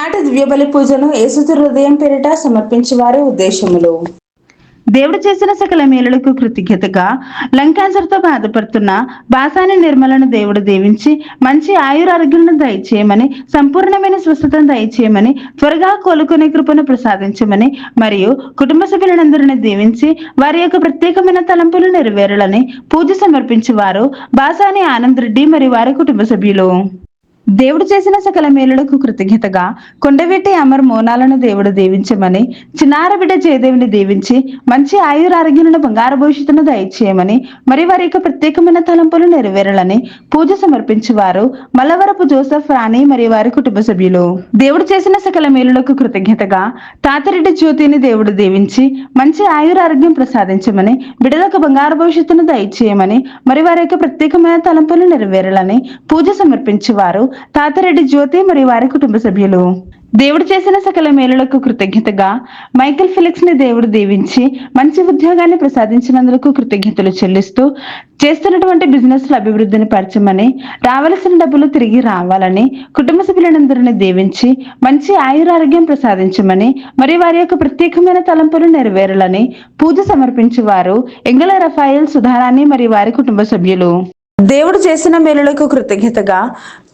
ఈనాటి దివ్యబలి పూజను యేసుతి హృదయం పేరిట సమర్పించేవారి ఉద్దేశములు. దేవుడు చేసిన సకల మేలులకు కృతజ్ఞతగా లంగ్ క్యాన్సర్ తో బాధపడుతున్న బాసాని నిర్మలను దేవుడు దీవించి మంచి ఆయురారోగ్యాలను దయచేయమని, సంపూర్ణమైన స్వస్థతను దయచేయమని, త్వరగా కోలుకునే కృపను ప్రసాదించమని మరియు కుటుంబ సభ్యులందరినీ దీవించి వారి యొక్క ప్రత్యేకమైన తలంపులు నెరవేరాలని పూజ సమర్పించేవారు బాసాని ఆనంద్ రెడ్డి మరియు వారి కుటుంబ సభ్యులు. దేవుడు చేసిన సకల మేలులకు కృతజ్ఞతగా కొండవీటి అమర్ మోనాలను దేవుడు దీవించమని, చిన్నారబిడ్డ జయదేవిని దీవించి మంచి ఆయురారోగ్యాలను బంగారు భవిష్యత్తును దయచేయమని మరి వారి యొక్క ప్రత్యేకమైన తలంపులు నెరవేరాలని పూజ సమర్పించేవారు మల్లవరపు జోసెఫ్ రాణి మరియు వారి కుటుంబ సభ్యులు. దేవుడు చేసిన సకల మేలులకు కృతజ్ఞతగా తాతిరెడ్డి జ్యోతిని దేవుడు దీవించి మంచి ఆయురారోగ్యం ప్రసాదించమని, బిడ్డలకు బంగారు భవిష్యత్తును దయచేయమని మరి వారి యొక్క ప్రత్యేకమైన తలంపులు నెరవేరాలని పూజ సమర్పించేవారు తాతారెడ్డి జ్యోతి మరియు వారి కుటుంబ సభ్యులు. దేవుడు చేసిన సకల మేలులకు కృతజ్ఞతగా మైకేల్ ఫిలిక్స్ ని దేవుడు దీవించి మంచి ఉద్యోగాన్ని ప్రసాదించినందుకు కృతజ్ఞతలు చెల్లిస్తూ చేస్తున్నటువంటి బిజినెస్ లో అభివృద్ధిని పరచమని, రావలసిన డబ్బులు తిరిగి రావాలని, కుటుంబ సభ్యులందరినీ దీవించి మంచి ఆయురారోగ్యం ప్రసాదించమని మరి వారి యొక్క ప్రత్యేకమైన తలంపులు నెరవేరాలని పూజ సమర్పించేవారు ఎంగళ రఫాయల్ సుధారాణి మరియు వారి కుటుంబ సభ్యులు. దేవుడు చేసిన మేలులకు కృతజ్ఞతగా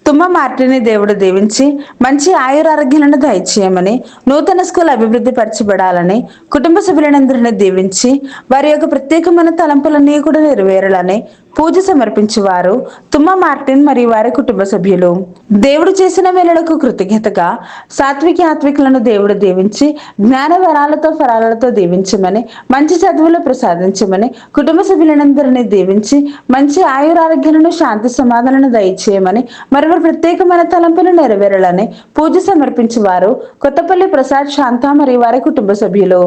తుమ్మ మార్టిని దేవుడు దీవించి మంచి ఆయురారోగ్యాలను దయచేయమని, నూతన స్కూల్ అభివృద్ధి పరచబడాలని, కుటుంబ సభ్యులందరినీ దీవించి వారి యొక్క ప్రత్యేకమైన తలంపులన్నీ కూడా నెరవేరాలని పూజ సమర్పించేవారు తుమ్మ మార్టిన్ మరియు వారి కుటుంబ సభ్యులు. దేవుడు చేసిన మేలులకు కృతజ్ఞతగా సాత్విక ఆత్వికులను దేవుడు దీవించి జ్ఞాన వరాలతో ఫరాలతో దీవించమని, మంచి చదువులు ప్రసాదించమని, కుటుంబ సభ్యులందరినీ దీవించి మంచి ఆయురారోగ్యాలను శాంతి సమాధానాలను దయచేయమని మరి ప్రత్యేకమైన తలంపులు నెరవేరాలని పూజ సమర్పించేవారు కొత్తపల్లి ప్రసాద్ శాంత మరియు వారి కుటుంబ సభ్యులు.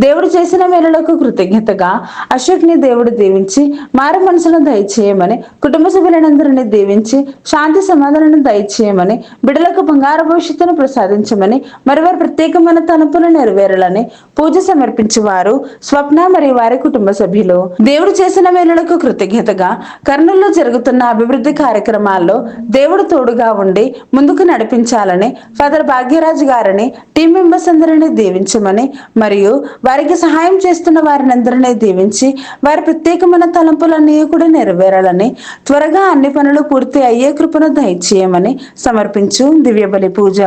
దేవుడు చేసిన మేలులకు కృతజ్ఞతగా అశోక్ ని దేవుడు దీవించి మారు మనసును దయచేయమని, కుటుంబ సభ్యులందరినీ దీవించి శాంతి సమాధానాలను దయచేయమని, బిడ్డలకు బంగారు భవిష్యత్తును ప్రసాదించమని మరి వారి ప్రత్యేకమైన తలంపులు నెరవేరాలని పూజ సమర్పించేవారు స్వప్న మరియు వారి కుటుంబ సభ్యులు. దేవుడు చేసిన మేలులకు కృతజ్ఞతగా కర్నూలులో జరుగుతున్న అభివృద్ధి కార్యక్రమాల్లో దేవుడు తోడుగా ఉండి ముందుకు నడిపించాలని ఫాదర్ భాగ్యరాజ్ గారిని టీం మెంబర్స్ అందరినీ దీవించమని మరియు వారికి సహాయం చేస్తున్న వారిని అందరినీ దీవించి వారి ప్రత్యేకమైన తలంపులన్నీ కూడా నెరవేరాలని, త్వరగా అన్ని పనులు పూర్తి అయ్యే కృపను దయచేయమని సమర్పించు దివ్యబలి పూజ.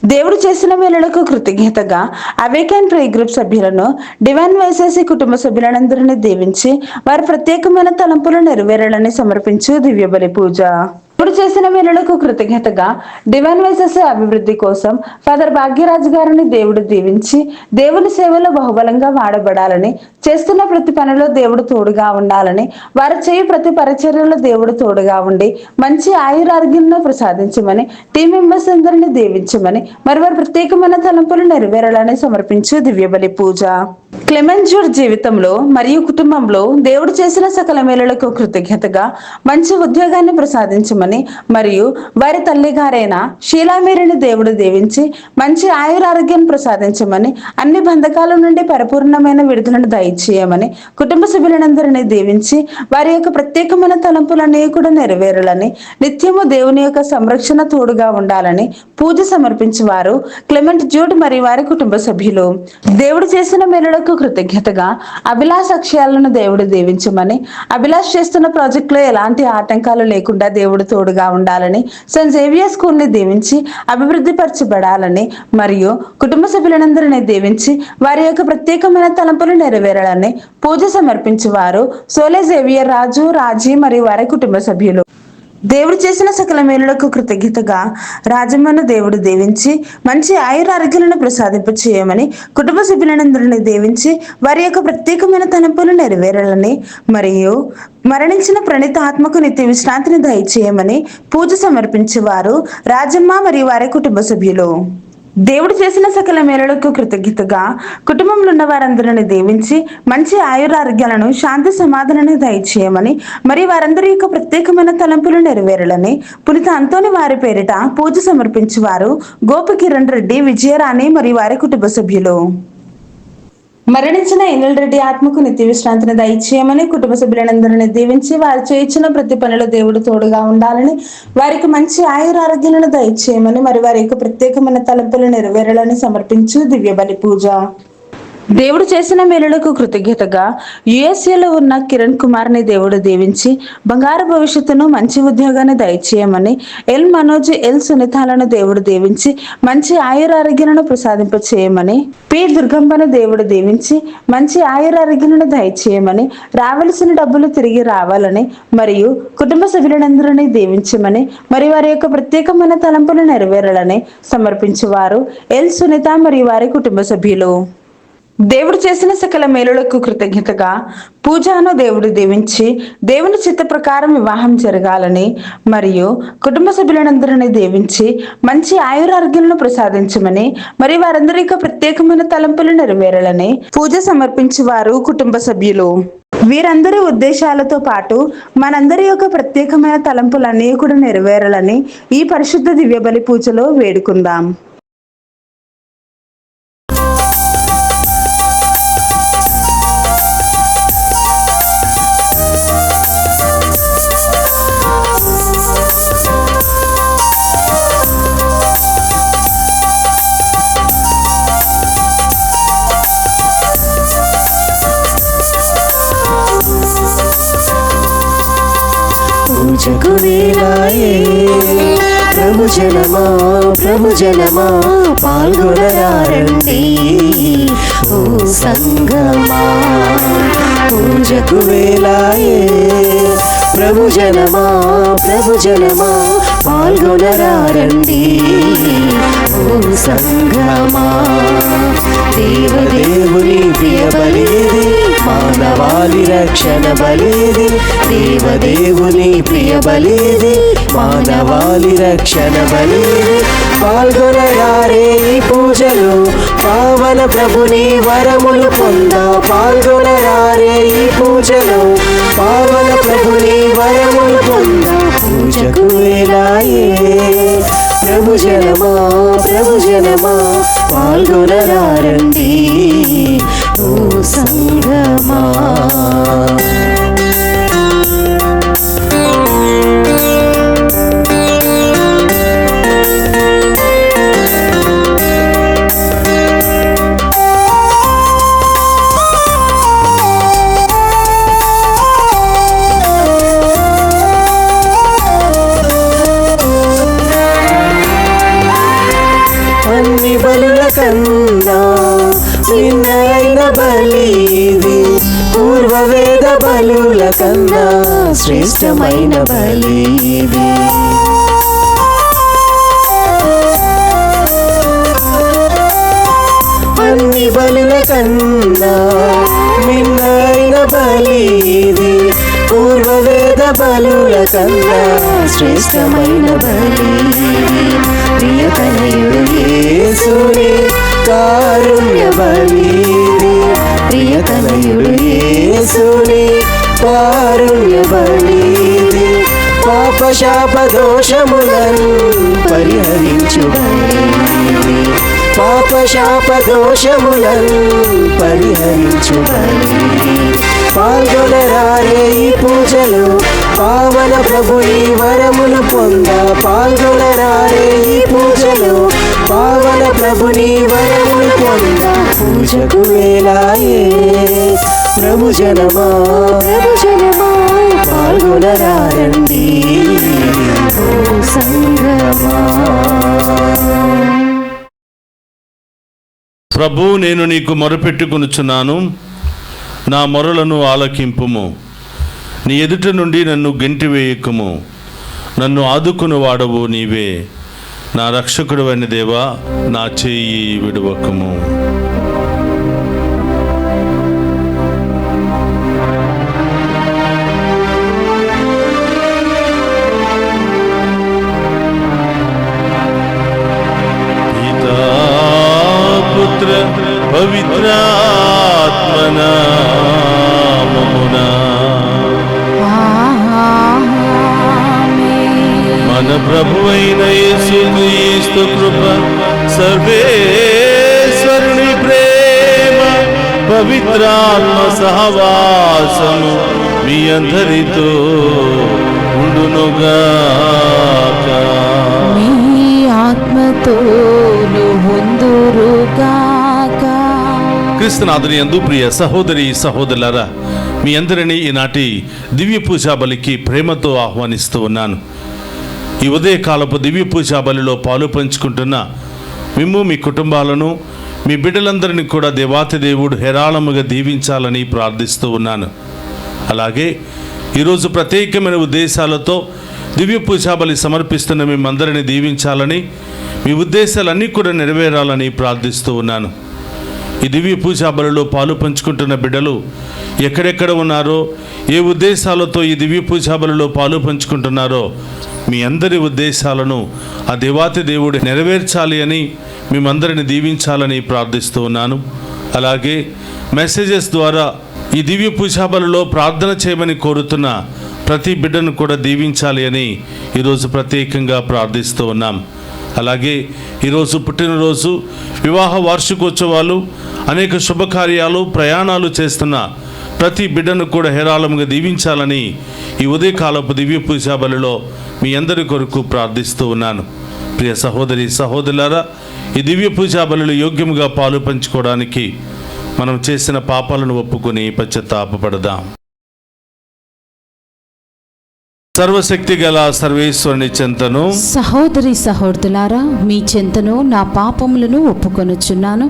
దేవుడు చేసిన మేలులకు కృతజ్ఞతగా అవేకన్ ప్రే గ్రూప్ సభ్యులను డివైన్ వైసెస్ కుటుంబ సభ్యులందరినీ దీవించి వారి ప్రత్యేకమైన తలంపులు నెరవేరాలని సమర్పించు దివ్యబలి పూజ. దేవుడు చేసిన మేలులకు కృతజ్ఞతగా డివైన్ వైసెస్ అభివృద్ధి కోసం ఫాదర్ భాగ్యరాజ్ గారిని దేవుడు దీవించి దేవుని సేవలో బహుబలంగా వాడబడాలని, చేస్తున్న ప్రతి పనిలో దేవుడు తోడుగా ఉండాలని, వారు చేయు ప్రతి పరిచర్యలో దేవుడు తోడుగా ఉండి మంచి ఆయురారోగ్యంలో ప్రసాదించమని, టీం మెంబర్స్ అందరినీ దీవించమని మరి వారి ప్రత్యేకమైన తలంపులు నెరవేరాలని సమర్పించు దివ్యబలి పూజ. క్లెమెంట్ జూడ్ జీవితంలో మరియు కుటుంబంలో దేవుడు చేసిన సకల మేలులకు కృతజ్ఞతగా మంచి ఉద్యోగాన్ని ప్రసాదించమని మరియు వారి తల్లి గారైన షీలామీరిని దేవుడు దీవించి మంచి ఆయురారోగ్యాన్ని ప్రసాదించమని, అన్ని బంధకాల నుండి పరిపూర్ణమైన విడుదలను దయచేయమని, కుటుంబ సభ్యులందరినీ దీవించి వారి యొక్క ప్రత్యేకమైన తలంపులన్నీ కూడా నెరవేరాలని, నిత్యము దేవుని యొక్క సంరక్షణ తోడుగా ఉండాలని పూజ సమర్పించేవారు క్లెమెంట్ జూడ్ మరియు వారి కుటుంబ సభ్యులు. దేవుడు చేసిన మేలులకు కృతజ్ఞతగా అభిలాష్ అక్షయాలను దేవుడు దీవించమని, అభిలాష్ చేస్తున్న ప్రాజెక్ట్ లో ఎలాంటి ఆటంకాలు లేకుండా దేవుడు తోడుగా ఉండాలని, సెయింట్ జేవియర్ స్కూల్ ని దీవించి అభివృద్ధి పరచబడాలని మరియు కుటుంబ సభ్యులందరినీ దీవించి వారి యొక్క ప్రత్యేకమైన తలంపులు నెరవేరాలని పూజ సమర్పించేవారు సోలే జేవియర్ రాజు రాజీ మరియు వారి కుటుంబ సభ్యులు. దేవుడు చేసిన సకల మేలులకు కృతజ్ఞతగా రాజమ్మను దేవుడు దీవించి మంచి ఆయురారోగ్యాలను ప్రసాదింప చేయమని, కుటుంబ సభ్యులందరినీ దీవించి వారి యొక్క ప్రత్యేకమైన తలంపులు నెరవేరాలని మరియు మరణించిన ప్రణీత ఆత్మకు నిత్య విశ్రాంతిని దయచేయమని పూజ సమర్పించేవారు రాజమ్మ మరియు వారి కుటుంబ సభ్యులు. దేవుడు చేసిన సకల మేలులకు కృతజ్ఞతగా కుటుంబంలో ఉన్న వారందరిని దీవించి మంచి ఆయురారోగ్యాలను శాంతి సమాధానాన్ని దయచేయమని మరి వారందరి యొక్క ప్రత్యేకమైన తలంపులు నెరవేరాలని పునీత అంతోని వారి పేరిట పూజ సమర్పించేవారు గోపకిరణ్ రెడ్డి, విజయరాణి మరియు వారి కుటుంబ సభ్యులు. మరణించిన ఎనిల్ రెడ్డి ఆత్మకు నిత్య విశ్రాంతిని దయచేయమని, కుటుంబ సభ్యులందరినీ దీవించి వారు చేయించిన ప్రతి పనిలో దేవుడు తోడుగా ఉండాలని, వారికి మంచి ఆయురారోగ్యాలను దయచేయమని, మరి వారి యొక్క ప్రత్యేకమైన తలంపులు నెరవేరాలని సమర్పించు దివ్య బలి పూజ. దేవుడు చేసిన మేలులకు కృతజ్ఞతగా యుఎస్ఏలో ఉన్న కిరణ్ కుమార్ ని దేవుడు దీవించి బంగారు భవిష్యత్తును, మంచి ఉద్యోగాన్ని దయచేయమని, ఎల్ మనోజ్, ఎల్ సునీతాలను దేవుడు దీవించి మంచి ఆయురారోగ్యాలను ప్రసాదింప చేయమని, పి దుర్గంబను దేవుడు దీవించి మంచి ఆయురారోగ్యాలను దయచేయమని, రావలసిన డబ్బులు తిరిగి రావాలని మరియు కుటుంబ సభ్యులందరినీ దీవించమని, మరి వారి యొక్క ప్రత్యేకమైన తలంపులు నెరవేరాలని సమర్పించేవారు ఎల్ సునీత మరియు వారి కుటుంబ సభ్యులు. దేవుడు చేసిన సకల మేలులకు కృతజ్ఞతగా పూజను దేవుడు దీవించి దేవుని చిత్త ప్రకారం వివాహం జరగాలని మరియు కుటుంబ సభ్యులందరినీ దీవించి మంచి ఆయురారోగ్యాలను ప్రసాదించమని, మరి వారందరి యొక్క ప్రత్యేకమైన తలంపులు నెరవేరాలని పూజ సమర్పించేవారు కుటుంబ సభ్యులు. వీరందరి ఉద్దేశాలతో పాటు మనందరి యొక్క ప్రత్యేకమైన తలంపులన్నీ కూడా నెరవేరాలని ఈ పరిశుద్ధ దివ్య బలి పూజలో వేడుకుందాం. పూజకు వేళాయే ప్రభు జనమా పాల్గొనరారండి ఓ సంగమా. పూజకు వేళాయే ప్రభు జనమా పాల్గొనరారండి ఓ సంగమా. దేవదేవుని ప్రియ బలిది, మానవాళి రక్షణ బలిది. దేవదేవుని ప్రియ బలిది, మానవాళి రక్షణ బలిది. పాల్గొనరారే ఈ పూజలు, పావన ప్రభుని వరములు పొందా. పాల్గొనరారే ఈ పూజలు, పావన ప్రభుని వరములు పొందా. పూజకు వేళాయే ప్రభు జనమా పాల్గొనరారండి ఓ సంగమా. అన్ని బలుల కన్నా నిన్నైన బలిది, పూర్వవేద బలుల కన్నా శ్రేష్టమైన బలిది. అన్ని బలుల కన్నా నిన్నైన బలిది, పూర్వవేద బలుల కన్నా శ్రేష్టమైన బలిది. ప్రియతనయుడు యేసుని కారుణ్య బలిది, ప్రియతనయుడు యేసుని కారుణ్య బలిది. పాప శాప దోషములను పరిహరించు బలిది, పాప శాప దోషములను పరిహరించు బలిది. పాల్గొనరారే ఈ పూజలు, పావన ప్రభుని వరములు పొందా. పాల్గొనరారే ఈ పూజలు, పావన ప్రభుని వరములు పొందా. పూజకు వేళాయే ప్రభు జనమా పాల్గొనరారండి ఓ సంగమా. ప్రభు, నేను నీకు మొరపెట్టుకొనుచున్నాను, నా మొరలను ఆలకింపుము. నీ ఎదుట నుండి నన్ను గెంటివేయకుము. నన్ను ఆదుకుని వాడవు నీవే. నా రక్షకుడు అయిన దేవా, నా చేయి విడువకుము. పితా పుత్ర పవిత్రాత్మనా మన ప్రభువైన యేసుక్రీస్తు కృప, సర్వేశ్వరుని ప్రేమ, పవిత్రాత్మ సహవాసము మీ అందరితో ఉండునుగాక. మీ ఆత్మతోను ఉందురుగాక. క్రీస్తునాథుని యందు ప్రియ సహోదరి సహోదరులారా, మీ అందరినీ ఈనాటి దివ్య పూజా బలికి ప్రేమతో ఆహ్వానిస్తూ ఉన్నాను. ఈ ఉదయకాలపు దివ్య పూజా బలిలో పాలు పంచుకుంటున్న మిమ్ము, మీ కుటుంబాలను, మీ బిడ్డలందరినీ కూడా దేవాతి దేవుడు హేరాళముగా దీవించాలని ప్రార్థిస్తూ ఉన్నాను. అలాగే ఈరోజు ప్రత్యేకమైన ఉద్దేశాలతో దివ్య పూజా బలి సమర్పిస్తున్న మిమ్మందరినీ దీవించాలని, మీ ఉద్దేశాలన్నీ కూడా నెరవేరాలని ప్రార్థిస్తూ ఉన్నాను. ఈ దివ్య పూజా బలిలో పాలు పంచుకుంటున్న బిడ్డలు ఎక్కడెక్కడ ఉన్నారో, ఏ ఉద్దేశాలతో ఈ దివ్య పూజా బలిలో పాలు పంచుకుంటున్నారో మీ అందరి ఉద్దేశాలను ఆ దేవాతి దేవుడు నెరవేర్చాలి అని, మిమ్మందరిని దీవించాలని ప్రార్థిస్తూ ఉన్నాను. అలాగే మెసేజెస్ ద్వారా ఈ దివ్య పూజా బలిలో ప్రార్థన చేయమని కోరుతున్న ప్రతి బిడ్డను కూడా దీవించాలి అని ఈరోజు ప్రత్యేకంగా ప్రార్థిస్తూ ఉన్నాం. అలాగే ఈరోజు పుట్టినరోజు, వివాహ వార్షికోత్సవాలు, అనేక శుభకార్యాలు, ప్రయాణాలు చేస్తున్న ప్రతి బిడ్డను కూడా హేరాళంగా దీవించాలని ఈ ఉదయకాలపు దివ్య పూజా బలిలో మీ అందరి కొరకు ప్రార్థిస్తూ ఉన్నాను. ప్రియ సహోదరి సహోదరులారా, ఈ దివ్య పూజా బలిలో యోగ్యముగా పాలు పంచుకోవడానికి మనం చేసిన పాపాలను ఒప్పుకొని పశ్చాత్తాపపడదాం. సర్వశక్తి గల సర్వేశ్వరుని చెంతను, సహోదరి సహోదరులారా, మీ చెంతను నా పాపములను ఒప్పుకొనుచున్నాను.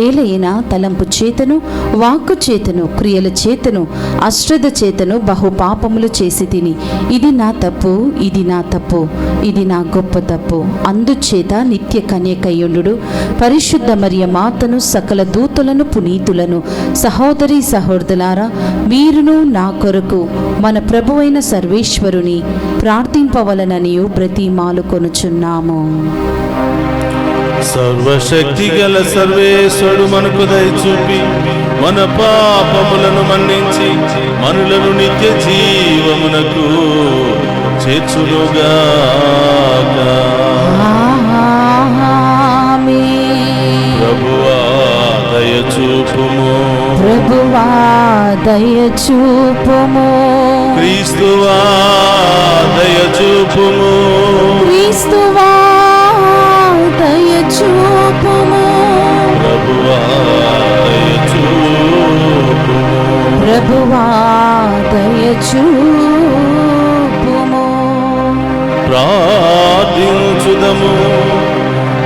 ఏలైనా తలంపు చేతను, వాక్కు చేతను, క్రియల చేతను, అశ్రద్ధ చేతను బహు పాపములు చేసి తిని, ఇది నా తప్పు, ఇది నా తప్పు, ఇది నా గొప్ప తప్పు. అందుచేత నిత్య కన్యకయ్యుండు పరిశుద్ధ మరియ మాతను, సకల దూతలను, పునీతులను, సహోదరి సహోదరులారా, మీరును నా కొరకు మన ప్రభువైన సర్వేశ్వరుని ప్రార్థింపవలననియు బ్రతిమాలు కొనుచున్నాము. సర్వశక్తి గల సర్వేశ్వరుడు మనకు దయచూపి మన పాపములను మన్నించి మనులను నిత్య జీవమునకు చేర్చునుగాక. ప్రభువా దయచూపుము, ప్రభువా దయచూపుము, క్రీస్తువా దయచూపుము, క్రీస్తువా దయచూపుము, ప్రభువా దయచూపుము, ప్రభువా దయచూపుము. ప్రార్థించుదము.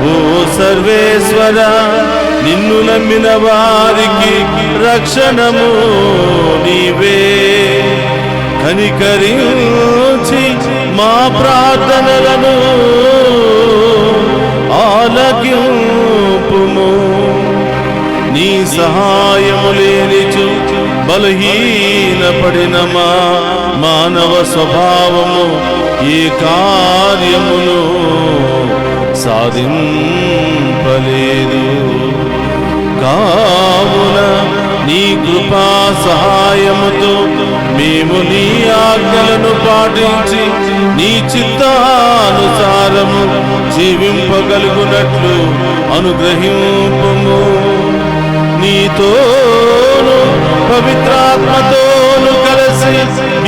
ఓ సర్వేశ్వర, నిన్ను నమ్మిన వారికి రక్షణము నీవే. కనికరించి మా ప్రార్థనలను ఆలకింపుము. నీ సహాయము లేనిచు బలహీనపడిన మా మానవ స్వభావము ఏ కార్యమును సాధింపలేదు. కావున నీ కృపా సహాయముతో మేము నీ ఆజ్ఞలను పాటించి నీ చిత్తానుసారము జీవింపగలుగునట్లు అనుగ్రహింపుము. నీతోను పవిత్రాత్మతోను కలిసి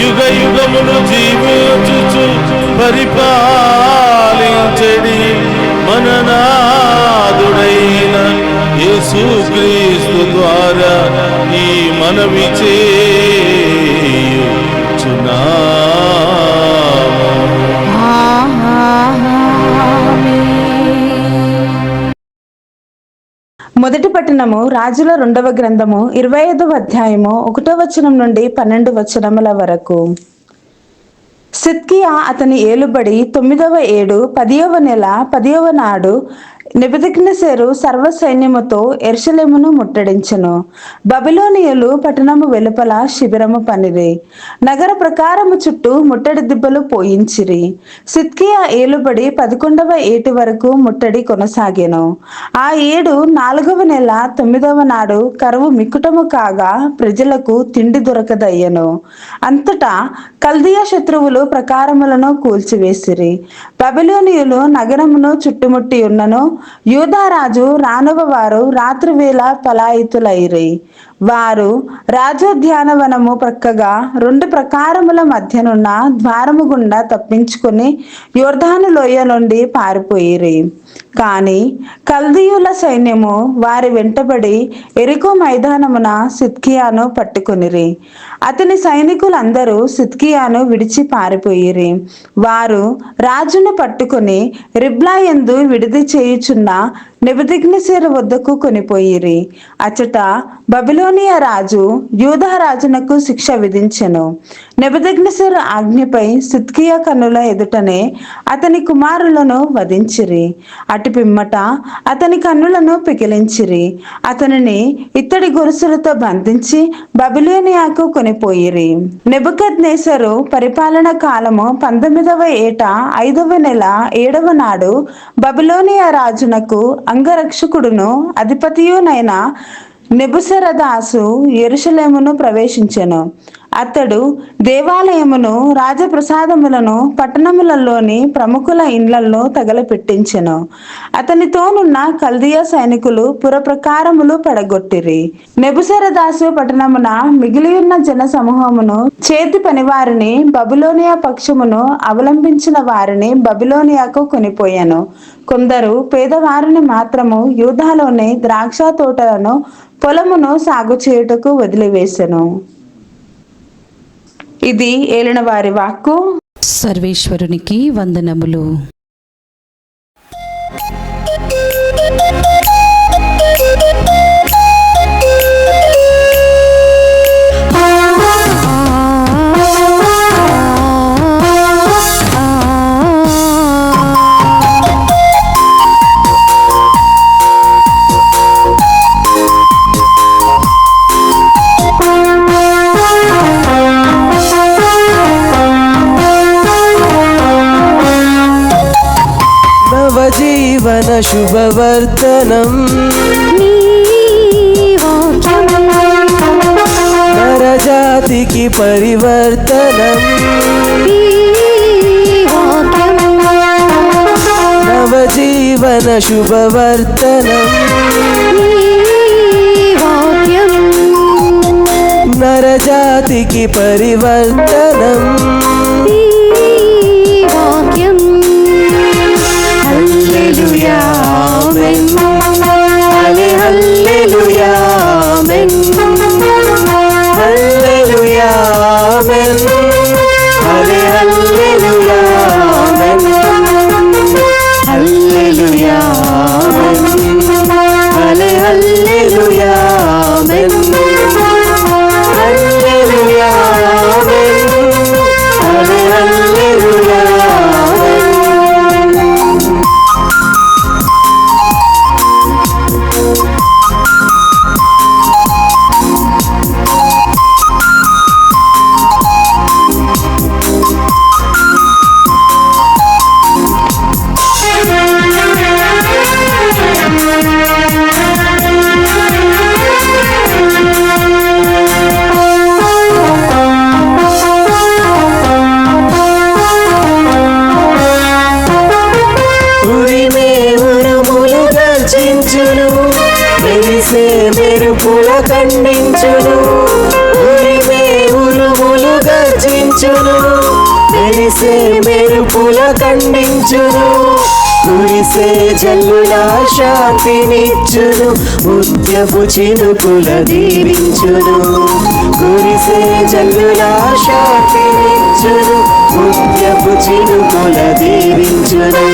యుగ యుగమును జీవించుచు పరిపాలించడి మన నాదుడైన యేసుక్రీస్తు ద్వారా ఈ మనవి చేయుచున్నాము. మొదటి పట్టణము రాజుల 2వ గ్రంథము 25వ అధ్యాయము 1వ వచనం నుండి 12 వచనముల వరకు. సిద్కియా అతని ఏలుబడి 9వ ఏడు 10వ నెల 10వ నాడు నెబుకద్నెజరు సర్వ సైన్యముతో యెరూషలేమును ముట్టడించెను. బబిలోనియులు పట్టణము వెలుపల శిబిరము పనిరి. నగర ప్రకారము చుట్టూ ముట్టడి దిబ్బలు పోయించిరి. సిద్కియా ఏలుబడి 11వ ఏటి వరకు ముట్టడి కొనసాగెను. ఆ ఏడు 4వ నెల 9వ నాడు కరువు మిక్కుటము కాగా ప్రజలకు తిండి దొరకదయ్యను. అంతటా కల్దీయ శత్రువులు ప్రకారములను కూల్చివేసిరి. బబిలోనియులు నగరమును చుట్టుముట్టి ఉన్నను యూదారాజు రానువ వారు రాత్రివేళ పలాయితులైరి. వారు రాజోద్యానవనము ప్రక్కగా 2 ప్రకారముల మధ్యనున్న ద్వారము గుండా తప్పించుకుని యోర్దాను లోయ నుండి పారిపోయిరి. కాని కల్దీయుల సైన్యము వారి వెంటబడి ఎరికో మైదానమున సిద్కియాను పట్టుకొనిరి. అతని సైనికులందరూ సిద్కియాను విడిచి పారిపోయిరి. వారు రాజును పట్టుకుని రిబ్లా యందు విడిది చేయుచున్న నెబుకద్నెజరు వద్దకు కొనిపోయిరి. అచట బబిలోనియ రాజు యూదా రాజునకు శిక్ష విధించెను. నెబుకద్నెజరు ఆజ్ఞపై సిద్కియా కన్నుల ఎదుటనే అతని కుమారులను వధించిరి. అటు పిమ్మట అతని కన్నులను పికిలించిరి. అతనిని ఇత్తడి గొలుసులతో బంధించి బబిలోనియాకు కొనిపోయిరి. నెబుకద్నెజరు పరిపాలన కాలము 19వ ఏట 5వ నెల 7వ నాడు బబిలోనియా రాజునకు అంగరక్షకుడును అధిపతియునైన నెబుసరదాసు యెరూషలేమును ప్రవేశించెను. అతడు దేవాలయమును, రాజప్రసాదములను, పట్టణములలోని ప్రముఖుల ఇండ్లను తగలపెట్టించెను. అతనితోనున్న కల్దీయ సైనికులు పురప్రకారములు పడగొట్టిరి. నెబుసరదాసు పట్టణమున మిగిలియున్న జన సమూహమును, చేతి పనివారిని, బబిలోనియా పక్షమును అవలంబించిన వారిని బబిలోనియాకు కొనిపోయాను. కొందరు పేదవారిని మాత్రము యూదాలోని ద్రాక్ష తోటలను, పొలమును సాగు చేయుటకు వదిలివేసెను. ఇది ఏలిన వారి వాక్కు. సర్వేశ్వరునికి వందనములు. నవజీవన శుభవర్తనం నరజాతికి పరివర్తనం నవజీవన శుభవర్తనం నరజాతికి పరివర్తనం హల్లెలూయా ఆమేన్ హల్లెలూయా ఆమేన్ హల్లెలూయా ఆమేన్ హల్లెలూయా ఆమేన్ హల్లెలూయా ఆమేన్ హల్లెలూయా ఆమేన్ హల్లెలూయా ఆమేన్ హల్లెలూయా మెరుపుల ఖండించును ఉరిమే ఉరుములు గర్జించును మెరిసే మెరుపుల ఖండించును కురిసే జల్లుల శాంతినిచ్చును ముత్యపు చినుకుల దీవించును కురిసే జల్లుల శాంతినిచ్చును ముత్యపు చినుకుల దీవించును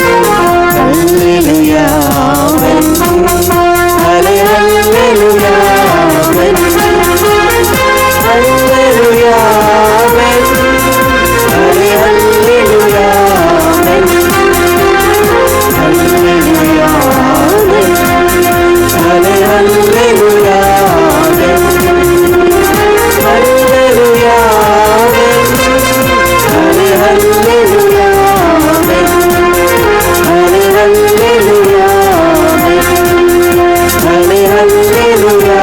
హల్లెలూయా ఆమేన్ హల్లెలూయా ఆమేన్ హల్లెలూయా ఆమేన్ హల్లెలూయా ఆమేన్ హల్లెలూయా ఆమేన్ హల్లెలూయా ఆమేన్ హల్లెలూయా ఆమేన్ హల్లెలూయా ఆమేన్ హల్లెలూయా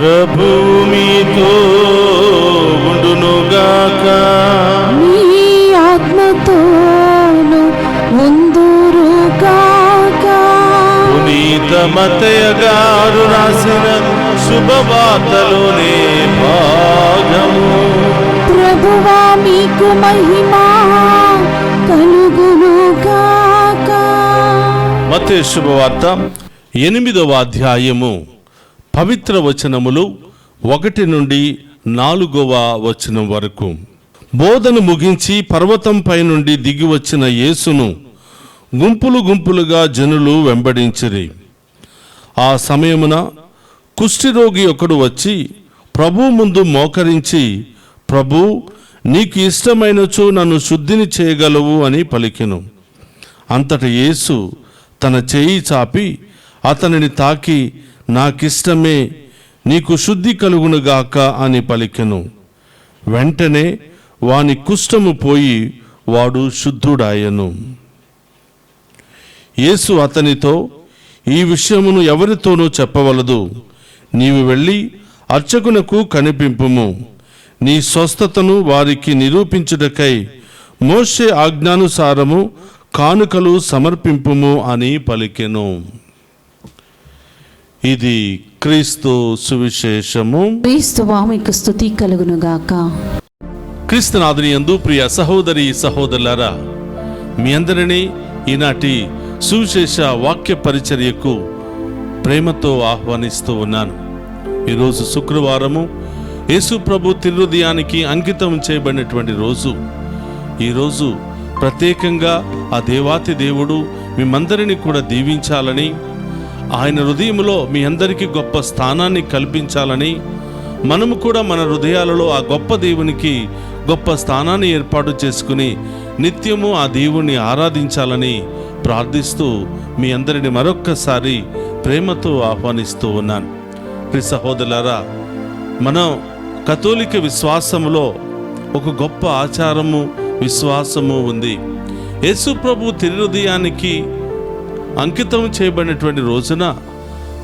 ప్రభువు మీతో ఉండునుగాక. నీ ఆత్మ మత్తయ్య గారు రాసిన శుభవార్తలోనే భాగము. ప్రభువా మీకు మహిమా కలుగును గాక. మత్తయి శుభవార్త 8వ అధ్యాయము పవిత్ర వచనములు 1 నుండి 4వ వచనం వరకు. బోధన ముగించి పర్వతంపై నుండి దిగి వచ్చిన యేసును గుంపులు గుంపులుగా జనులు వెంబడించిరి. ఆ సమయమున కుష్ఠిరోగి ఒకడు వచ్చి ప్రభు ముందు మోకరించి, ప్రభు, నీకు ఇష్టమైనచో నన్ను శుద్ధిని చేయగలవు అని పలికెను. అంతట యేసు తన చేయి చాపి అతనిని తాకి, నాకిష్టమే, నీకు శుద్ధి కలుగునుగాక అని పలికెను. వెంటనే వాని కుష్ఠము పోయి వాడు శుద్ధుడాయెను. యేసు అతనితో, ఈ విషయమును ఎవరితోనూ చెప్పవలదు, నీవు వెళ్ళి అర్చకునకు కనిపింపుము, నీ స్వస్థతను వారికి నిరూపించుటకై మోషే ఆజ్ఞానుసారము కానుకలు సమర్పింపుము అని పలికెను. ఇది క్రీస్తు సువిశేషము. క్రీస్తువా మీకు స్తుతి కలుగును గాక. క్రీస్తునాథుని యందు ప్రియ సహోదరి సహోదరులారా, మీ అందరినీ ఈనాటి సువిశేష వాక్య పరిచర్యకు ప్రేమతో ఆహ్వానిస్తూ ఉన్నాను. ఈరోజు శుక్రవారము, యేసు ప్రభు తిరుహృదయానికి అంకితం చేయబడినటువంటి రోజు. ఈరోజు ప్రత్యేకంగా ఆ దేవాతి దేవుడు మిమ్మందరినీ కూడా దీవించాలని, ఆయన హృదయంలో మీ అందరికీ గొప్ప స్థానాన్ని కల్పించాలని, మనము కూడా మన హృదయాలలో ఆ గొప్ప దేవునికి గొప్ప స్థానాన్ని ఏర్పాటు చేసుకుని నిత్యము ఆ దేవుణ్ణి ఆరాధించాలని ప్రార్థిస్తూ మీ అందరిని మరొక్కసారి ప్రేమతో ఆహ్వానిస్తూ ఉన్నాను. ప్రియ సహోదరులారా, మనం కథోలిక విశ్వాసములో ఒక గొప్ప ఆచారము, విశ్వాసము ఉంది. యేసు ప్రభు తిరుహృదయానికి అంకితం చేయబడినటువంటి రోజున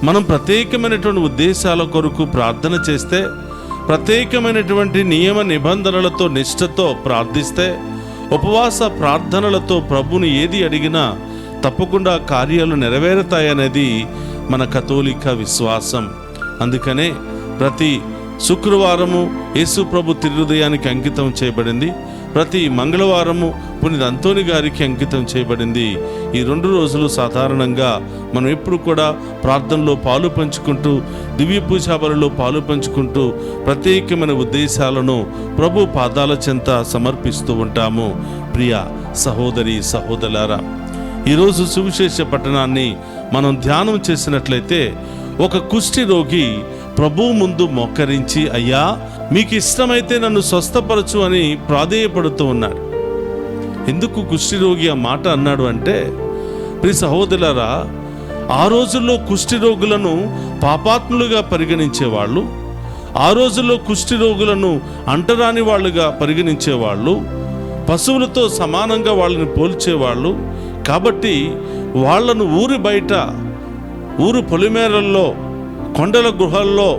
మనం ప్రత్యేకమైనటువంటి ఉద్దేశాల కొరకు ప్రార్థన చేస్తే, ప్రత్యేకమైనటువంటి నియమ నిబంధనలతో నిష్ఠతో ప్రార్థిస్తే, ఉపవాస ప్రార్థనలతో ప్రభుని ఏది అడిగినా తప్పకుండా కార్యాలు నెరవేరుతాయనేది మన కథోలిక విశ్వాసం. అందుకనే ప్రతి శుక్రవారము యేసు ప్రభు తిరుహృదయానికి అంకితం చేయబడింది, ప్రతి మంగళవారము పునీత అంతోని గారికి అంకితం చేయబడింది. ఈ 2 రోజులు సాధారణంగా మనం ఎప్పుడు కూడా ప్రార్థనలో పాలు పంచుకుంటూ, దివ్య పూజాబలిలో పాలు పంచుకుంటూ ప్రత్యేకమైన ఉద్దేశాలను ప్రభు పాదాల చెంత సమర్పిస్తూ ఉంటాము. ప్రియ సహోదరి సహోదరులారా, ఈరోజు సువిశేష పట్టణాన్ని మనం ధ్యానం చేసినట్లయితే, ఒక కుష్ఠి రోగి ప్రభు ముందు మోకరించి, అయ్యా, మీకు ఇష్టమైతే నన్ను స్వస్థపరచు అని ప్రాధేయపడుతూ ఉన్నాడు. ఎందుకు కుష్ఠిరోగి ఆ మాట అన్నాడు అంటే, ప్రియ సహోదరులారా, ఆ రోజుల్లో కుష్ఠిరోగులను పాపాత్ములుగా పరిగణించేవాళ్ళు, ఆ రోజుల్లో కుష్ఠిరోగులను అంటరాని వాళ్ళుగా పరిగణించేవాళ్ళు, పశువులతో సమానంగా వాళ్ళని పోల్చేవాళ్ళు. కాబట్టి వాళ్లను ఊరి బయట, ఊరు పొలిమేరల్లో, కొండల గుహల్లో,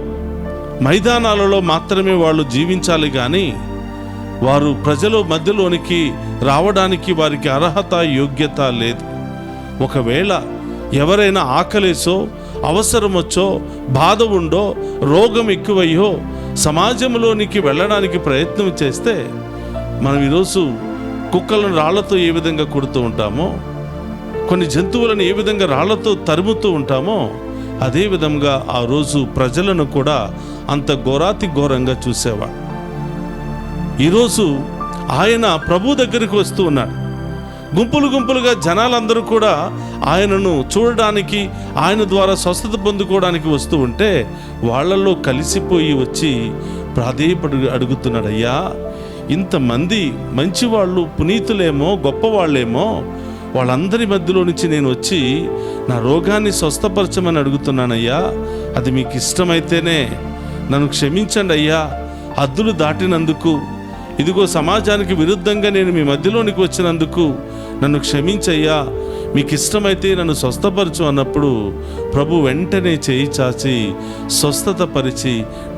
మైదానాలలో మాత్రమే వాళ్ళు జీవించాలి కానీ వారు ప్రజల మధ్యలోనికి రావడానికి వారికి అర్హత, యోగ్యత లేదు. ఒకవేళ ఎవరైనా ఆకలేసో, అవసరం వచ్చో, బాధ ఉండో, రోగం ఎక్కువయ్యో సమాజంలోనికి వెళ్ళడానికి ప్రయత్నం చేస్తే, మనం ఈరోజు కుక్కలను రాళ్లతో ఏ విధంగా కొడుతూ ఉంటామో, కొన్ని జంతువులను ఏ విధంగా రాళ్లతో తరుముతూ ఉంటామో, అదే విధంగా ఆ రోజు ప్రజలను కూడా అంత ఘోరాతి ఘోరంగా చూసేవాడు. ఈరోజు ఆయన ప్రభు దగ్గరికి వస్తూ ఉన్నాడు. గుంపులు గుంపులుగా జనాలందరూ కూడా ఆయనను చూడడానికి, ఆయన ద్వారా స్వస్థత పొందుకోవడానికి వస్తూ ఉంటే వాళ్ళల్లో కలిసిపోయి వచ్చి ప్రాధేయపడి అడుగుతున్నాడు, అయ్యా, ఇంతమంది మంచివాళ్ళు, పునీతులేమో, గొప్పవాళ్ళేమో, వాళ్ళందరి మధ్యలో నుంచి నేను వచ్చి నా రోగాన్ని స్వస్థపరచమని అడుగుతున్నానయ్యా. అది మీకు ఇష్టమైతేనే నన్ను క్షమించండి అయ్యా, హద్దులు దాటినందుకు, ఇదిగో సమాజానికి విరుద్ధంగా నేను మీ మధ్యలోనికి వచ్చినందుకు నన్ను క్షమించయ్యా, మీకు ఇష్టమైతే నన్ను స్వస్థపరచు అన్నప్పుడు ప్రభు వెంటనే చేయి చాచి స్వస్థత పరిచి,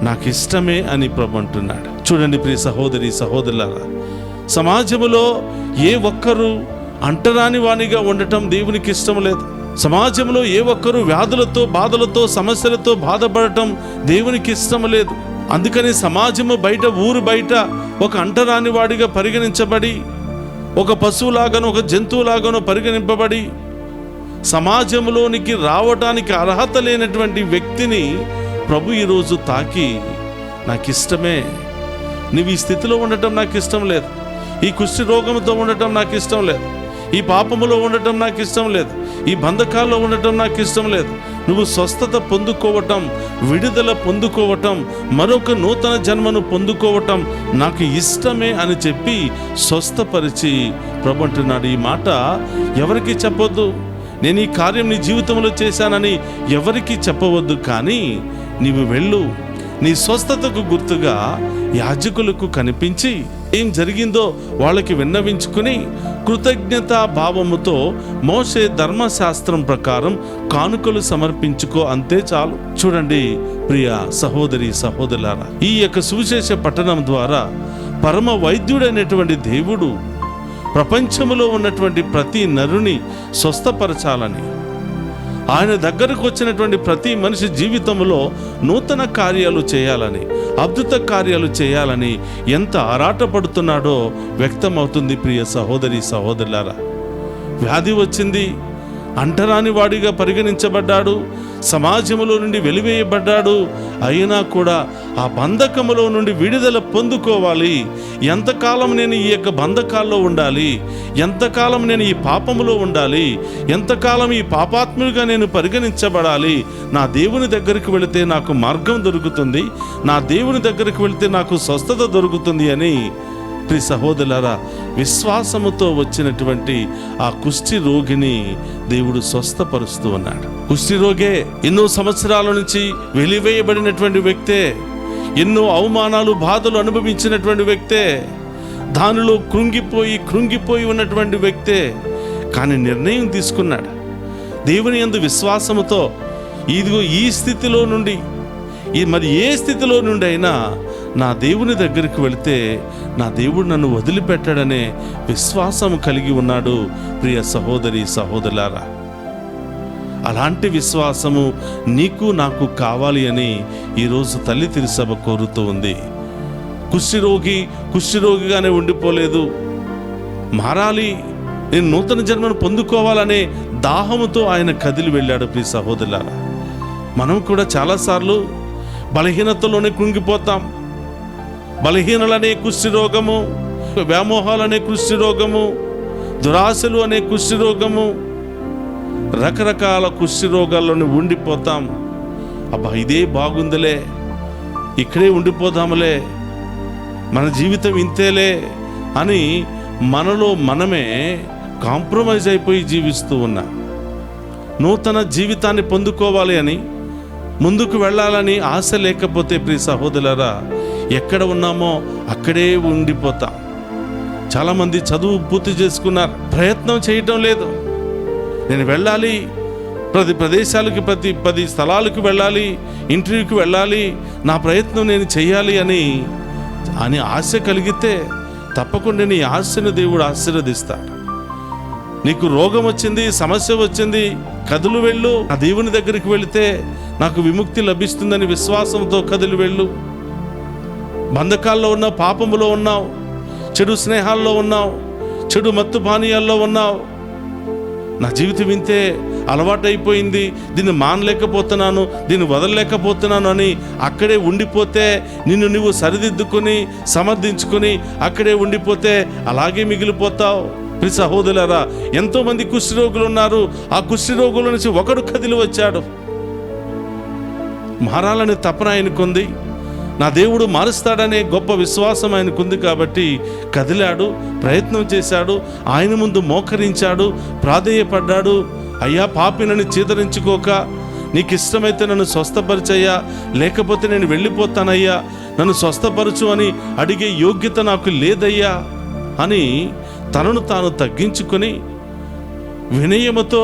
నాకు ఇష్టమే అని ప్రభు అంటున్నాడు. చూడండి ప్రియ సహోదరి సహోదరులారా, సమాజములో ఏ ఒక్కరూ అంటరాని వానిగా ఉండటం దేవునికి ఇష్టం లేదు. సమాజంలో ఏ ఒక్కరూ వ్యాధులతో, బాధలతో, సమస్యలతో బాధపడటం దేవునికి ఇష్టం లేదు. అందుకని సమాజము బయట, ఊరు బయట ఒక అంటరాని వాడిగా పరిగణించబడి, ఒక పశువులాగానో ఒక జంతువులాగానో పరిగణింపబడి, సమాజంలోనికి రావటానికి అర్హత లేనటువంటి వ్యక్తిని ప్రభు ఈరోజు తాకి, నాకు ఇష్టమే, నువ్వు ఈ స్థితిలో ఉండటం నాకు ఇష్టం లేదు, ఈ కుష్టి రోగంతో ఉండటం నాకు ఇష్టం లేదు, ఈ పాపములో ఉండటం నాకు ఇష్టం లేదు, ఈ బంధకాల్లో ఉండటం నాకు ఇష్టం లేదు, నువ్వు స్వస్థత పొందుకోవటం, విడుదల పొందుకోవటం, మరొక నూతన జన్మను పొందుకోవటం నాకు ఇష్టమే అని చెప్పి స్వస్థపరిచి ప్రభు అంటున్నాడు, ఈ మాట ఎవరికి చెప్పొద్దు, నేను ఈ కార్యం నీ జీవితంలో చేశానని ఎవరికి చెప్పవద్దు, కానీ నీవు వెళ్ళు, నీ స్వస్థతకు గుర్తుగా యాజకులకు కనిపించి ఏం జరిగిందో వాళ్ళకి విన్నవించుకుని కృతజ్ఞతా భావముతో మోషే ధర్మశాస్త్రం ప్రకారం కానుకలు సమర్పించుకో, అంతే చాలు. చూడండి ప్రియ సహోదరి సహోదరులారా, ఈ యొక్క సువిశేష పట్టణం ద్వారా పరమ వైద్యుడైనటువంటి దేవుడు ప్రపంచంలో ఉన్నటువంటి ప్రతి నరుని స్వస్థపరచాలని, ఆయన దగ్గరకు వచ్చినటువంటి ప్రతి మనిషి జీవితంలో నూతన కార్యాలు చేయాలని, అద్భుత కార్యాలు చేయాలని ఎంత ఆరాటపడుతున్నాడో వ్యక్తమవుతుంది ప్రియ సహోదరి సహోదరులారా. వ్యాధి వచ్చింది, అంటరాని వాడిగా పరిగణించబడ్డాడు, సమాజంలో నుండి వెలివేయబడ్డాడు, అయినా కూడా ఆ బంధకములో నుండి విడుదల పొందుకోవాలి. ఎంతకాలం నేను ఈ యొక్క బంధకాల్లో ఉండాలి, ఎంతకాలం నేను ఈ పాపములో ఉండాలి, ఎంతకాలం ఈ పాపాత్ముడిగా నేను పరిగణించబడాలి, నా దేవుని దగ్గరికి వెళితే నాకు మార్గం దొరుకుతుంది, నా దేవుని దగ్గరికి వెళితే నాకు స్వస్థత దొరుకుతుంది అని ప్రియ సహోదరులారా, విశ్వాసముతో వచ్చినటువంటి ఆ కుష్టి రోగిని దేవుడు స్వస్థపరుస్తూ ఉన్నాడు. కుష్టి రోగే ఎన్నో సంవత్సరాల నుంచి వెలివేయబడినటువంటి వ్యక్తే, ఎన్నో అవమానాలు, బాధలు అనుభవించినటువంటి వ్యక్తే, దానిలో కృంగిపోయి ఉన్నటువంటి వ్యక్తే. కానీ నిర్ణయం తీసుకున్నాడు దేవుని యందు విశ్వాసముతో, ఇదిగో ఈ స్థితిలో నుండి, మరి ఏ స్థితిలో నుండి అయినా నా దేవుని దగ్గరికి వెళితే నా దేవుడు నన్ను వదిలిపెట్టాడనే విశ్వాసం కలిగి ఉన్నాడు ప్రియ సహోదరి సహోదరులారా. అలాంటి విశ్వాసము నీకు నాకు కావాలి అని ఈరోజు తల్లి తిరుసభ కోరుతూ ఉంది. కుష్ఠరోగిగానే ఉండిపోలేదు, మారాలి, నేను నూతన జన్మను పొందుకోవాలనే దాహముతో ఆయన కదిలి వెళ్ళాడు ప్రియ సహోదరులారా. మనం కూడా చాలాసార్లు బలహీనతలోనే కృంగిపోతాం. బలహీనలనే కుష్టి రోగము, వ్యామోహాలనే కుష్టి రోగము, దురాశలు అనే కుష్టి రోగము, రకరకాల కుష్టి రోగాల్లోనే ఉండిపోతాం. అబ్బా ఇదే బాగుందిలే, ఇక్కడే ఉండిపోదాములే, మన జీవితం ఇంతేలే అని మనలో మనమే కాంప్రమైజ్ అయిపోయి జీవిస్తూ ఉన్నాం. నూతన జీవితాన్ని పొందుకోవాలి అని, ముందుకు వెళ్ళాలని ఆశ లేకపోతే ప్రియ సహోదరులారా, ఎక్కడ ఉన్నామో అక్కడే ఉండిపోతాం. చాలామంది చదువు పూర్తి చేసుకున్నారు, ప్రయత్నం చేయటం లేదు. నేను వెళ్ళాలి, ప్రతి ప్రదేశాలకి, 10 స్థలాలకు వెళ్ళాలి, ఇంటర్వ్యూకి వెళ్ళాలి, నా ప్రయత్నం నేను చేయాలి అని ఆశ కలిగితే తప్పకుండా నీ ఆశను దేవుడు ఆశీర్వదిస్తాడు. నీకు రోగం వచ్చింది, సమస్య వచ్చింది, కదులు వెళ్ళు, ఆ దేవుని దగ్గరికి వెళితే నాకు విముక్తి లభిస్తుందని విశ్వాసంతో కదిలి వెళ్ళు. బంధకాల్లో ఉన్నావు, పాపములో ఉన్నావు, చెడు స్నేహాల్లో ఉన్నావు, చెడు మత్తు పానీయాల్లో ఉన్నావు, నా జీవితం ఇంతే అలవాటైపోయింది, దీన్ని మానలేకపోతున్నాను, దీన్ని వదలలేకపోతున్నాను అని అక్కడే ఉండిపోతే, నిన్ను నువ్వు సరిదిద్దుకొని సమర్థించుకొని అక్కడే ఉండిపోతే అలాగే మిగిలిపోతావు. ప్రియ సహోదరులారా, ఎంతోమంది కుష్ఠరోగులు ఉన్నారు. ఆ కుష్ఠరోగుల నుంచి ఒకడు కదిలి వచ్చాడు. మారాలని తపన ఆయనకుంది, నా దేవుడు మారుస్తాడనే గొప్ప విశ్వాసం ఆయనకుంది కాబట్టి కదిలాడు, ప్రయత్నం చేశాడు, ఆయన ముందు మోకరించాడు, ప్రాధేయపడ్డాడు. అయ్యా పాపినని చీదరించుకోక, నీకు ఇష్టమైతే నన్ను స్వస్థపరిచయ్యా, లేకపోతే నేను వెళ్ళిపోతానయ్యా, నన్ను స్వస్థపరచు అని అడిగే యోగ్యత నాకు లేదయ్యా అని తనను తాను తగ్గించుకొని వినయముతో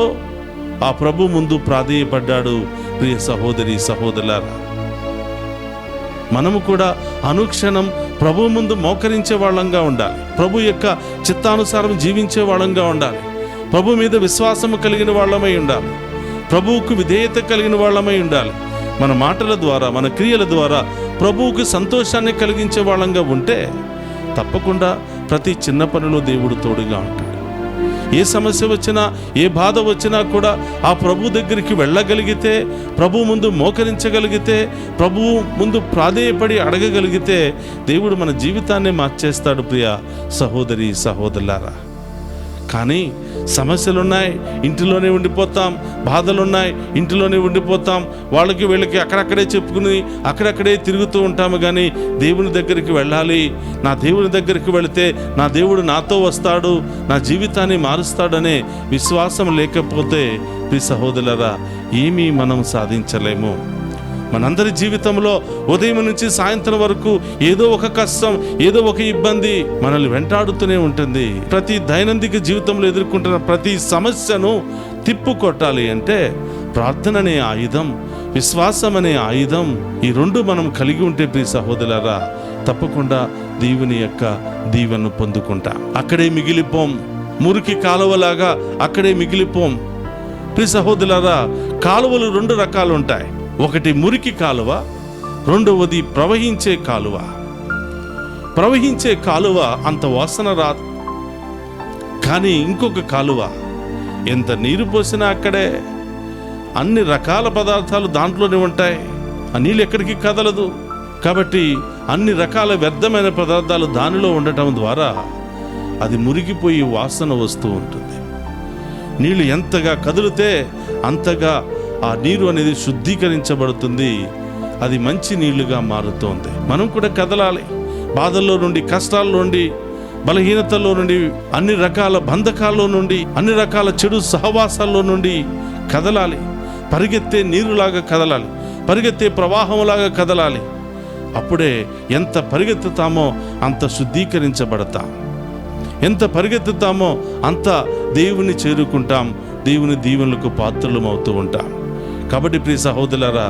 ఆ ప్రభు ముందు ప్రాధేయపడ్డాడు. ప్రియ సహోదరి సహోదరులారా, మనము కూడా అనుక్షణం ప్రభు ముందు మోకరించే వాళ్ళంగా ఉండాలి, ప్రభు యొక్క చిత్తానుసారం జీవించే వాళ్ళంగా ఉండాలి. ప్రభు మీద విశ్వాసము కలిగిన వాళ్ళమై ఉండాలి. ప్రభువుకు విధేయత కలిగిన వాళ్ళమై ఉండాలి. మన మాటల ద్వారా, మన క్రియల ద్వారా ప్రభువుకు సంతోషాన్ని కలిగించే వాళ్ళంగా ఉంటే తప్పకుండా ప్రతి చిన్న పనిలో దేవుడు తోడుగా ఉంటాడు. ఏ సమస్య వచ్చినా, ఏ బాధ వచ్చినా కూడా ఆ ప్రభు దగ్గరికి వెళ్ళగలిగితే, ప్రభు ముందు మోకరించగలిగితే, ప్రభువు ముందు ప్రాధేయపడి అడగగలిగితే దేవుడు మన జీవితాన్ని మార్చేస్తాడు. ప్రియ సహోదరి సహోదరులారా, కానీ సమస్యలున్నాయి, ఇంటిలోనే ఉండిపోతాం. బాధలున్నాయి, ఇంటిలోనే ఉండిపోతాం. వాళ్ళకి వీళ్ళకి అక్కడక్కడే చెప్పుకుని అక్కడక్కడే తిరుగుతూ ఉంటాము. కానీ దేవుని దగ్గరికి వెళ్ళాలి, నా దేవుని దగ్గరికి వెళితే నా దేవుడు నాతో వస్తాడు, నా జీవితాన్ని మారుస్తాడనే విశ్వాసం లేకపోతే ప్రియ సహోదరులారా ఏమీ మనం సాధించలేము. మనందరి జీవితంలో ఉదయం నుంచి సాయంత్రం వరకు ఏదో ఒక కష్టం, ఏదో ఒక ఇబ్బంది మనల్ని వెంటాడుతూనే ఉంటుంది. ప్రతి దైనందిక జీవితంలో ఎదుర్కొంటున్న ప్రతి సమస్యను తిప్పుకొట్టాలి అంటే ప్రార్థన అనే ఆయుధం, విశ్వాసం అనే ఆయుధం, ఈ రెండు మనం కలిగి ఉంటే ప్రియ సహోదరులారా తప్పకుండా దేవుని యొక్క దీవెనను పొందుకుంటాం. అక్కడే మిగిలిపోం, మురికి కాలువలాగా అక్కడే మిగిలిపోం. ప్రియ సహోదరులారా, కాలువలు రెండు రకాలు ఉంటాయి. ఒకటి మురికి కాలువ, రెండవది ప్రవహించే కాలువ. ప్రవహించే కాలువ అంత వాసన రాదు. కానీ ఇంకొక కాలువ ఎంత నీరు పోసినా అక్కడే అన్ని రకాల పదార్థాలు దాంట్లోనే ఉంటాయి. ఆ నీళ్ళు ఎక్కడికి కదలదు. కాబట్టి అన్ని రకాల వ్యర్థమైన పదార్థాలు దానిలో ఉండటం ద్వారా అది మురిగిపోయి వాసన వస్తూ ఉంటుంది. నీళ్ళు ఎంతగా కదిలితే అంతగా ఆ నీరు అనేది శుద్ధీకరించబడుతుంది, అది మంచి నీళ్లుగా మారుతోంది. మనం కూడా కదలాలి. బాధల్లో నుండి, కష్టాల్లో నుండి, బలహీనతల్లో నుండి, అన్ని రకాల బంధకాల్లో నుండి, అన్ని రకాల చెడు సహవాసాల్లో నుండి కదలాలి. పరిగెత్తే నీరులాగా కదలాలి, పరిగెత్తే ప్రవాహంలాగా కదలాలి. అప్పుడే ఎంత పరిగెత్తుతామో అంత శుద్ధీకరించబడతాం. ఎంత పరిగెత్తుతామో అంత దేవుని చేరుకుంటాం, దేవుని దీవెనలకు పాత్రలం అవుతూ ఉంటాం. కాబట్టి ప్రియ సహోదరులారా,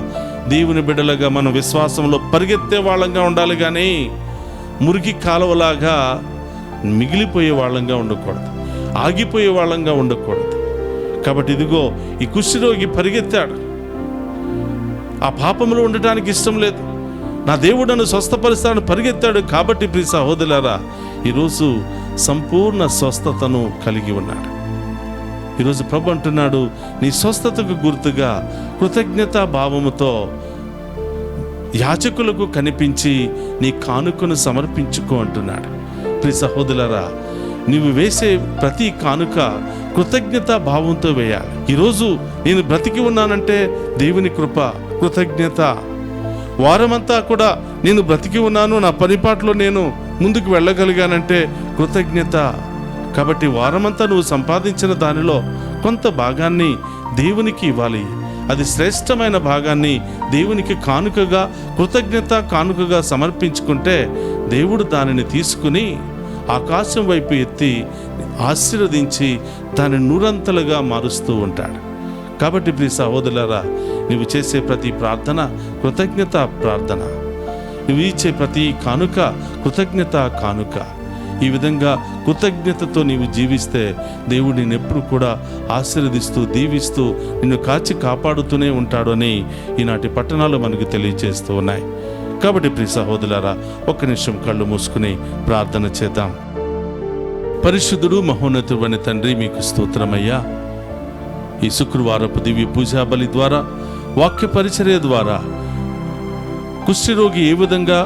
దేవుని బిడ్డలుగా మనం విశ్వాసంలో పరిగెత్తే వాళ్ళంగా ఉండాలి, కానీ మురికి కాలువలాగా మిగిలిపోయే వాళ్ళంగా ఉండకూడదు, ఆగిపోయే వాళ్ళంగా ఉండకూడదు. కాబట్టి ఇదిగో ఈ కుష్ఠరోగి పరిగెత్తాడు. ఆ పాపంలో ఉండటానికి ఇష్టం లేదు, నా దేవుడు నన్ను స్వస్థపరుస్తాడని పరిగెత్తాడు. కాబట్టి ప్రియ సహోదరులారా ఈరోజు సంపూర్ణ స్వస్థతను కలిగి ఉన్నాడు. ఈరోజు ప్రభు అంటున్నాడు, నీ స్వస్థతకు గుర్తుగా కృతజ్ఞతా భావముతో యాజకులకు కనిపించి నీ కానుకను సమర్పించుకో అంటున్నాడు. ప్రియ సహోదరులారా, నీవు వేసే ప్రతి కానుక కృతజ్ఞతా భావంతో వేయాలి. ఈరోజు నేను బ్రతికి ఉన్నానంటే దేవుని కృప, కృతజ్ఞత. వారమంతా కూడా నేను బ్రతికి ఉన్నాను, నా పనిపాట్లో నేను ముందుకు వెళ్ళగలిగానంటే కృతజ్ఞత. కాబట్టి వారమంతా నువ్వు సంపాదించిన దానిలో కొంత భాగాన్ని దేవునికి ఇవ్వాలి. అది శ్రేష్టమైన భాగాన్ని దేవునికి కానుకగా, కృతజ్ఞత కానుకగా సమర్పించుకుంటే దేవుడు దానిని తీసుకుని ఆకాశం వైపు ఎత్తి ఆశీర్వదించి దాన్ని నూరంతలుగా మారుస్తూ ఉంటాడు. కాబట్టి ప్రియ సహోదరులారా, నువ్వు చేసే ప్రతి ప్రార్థన కృతజ్ఞత ప్రార్థన, నువ్వు ఇచ్చే ప్రతి కానుక కృతజ్ఞత కానుక. ఈ విధంగా కృతజ్ఞతతో నీవు జీవిస్తే దేవుడు నిన్ను ఎప్పుడు కూడా ఆశీర్వదిస్తూ, దీవిస్తూ, నిన్ను కాచి కాపాడుతూనే ఉంటాడు అని ఈనాటి పట్టణాలు మనకు తెలియజేస్తూ ఉన్నాయి. కాబట్టి ప్రియ సహోదరులారా, ఒక్క నిమిషం కళ్ళు మూసుకుని ప్రార్థన చేద్దాం. పరిశుద్ధుడు మహోన్నతుడైన తండ్రి, మీకు స్తోత్రమయ్యా. ఈ శుక్రవారపు దివ్య పూజా బలి ద్వారా, వాక్య పరిచర్య ద్వారా కుష్ఠరోగి ఏ విధంగా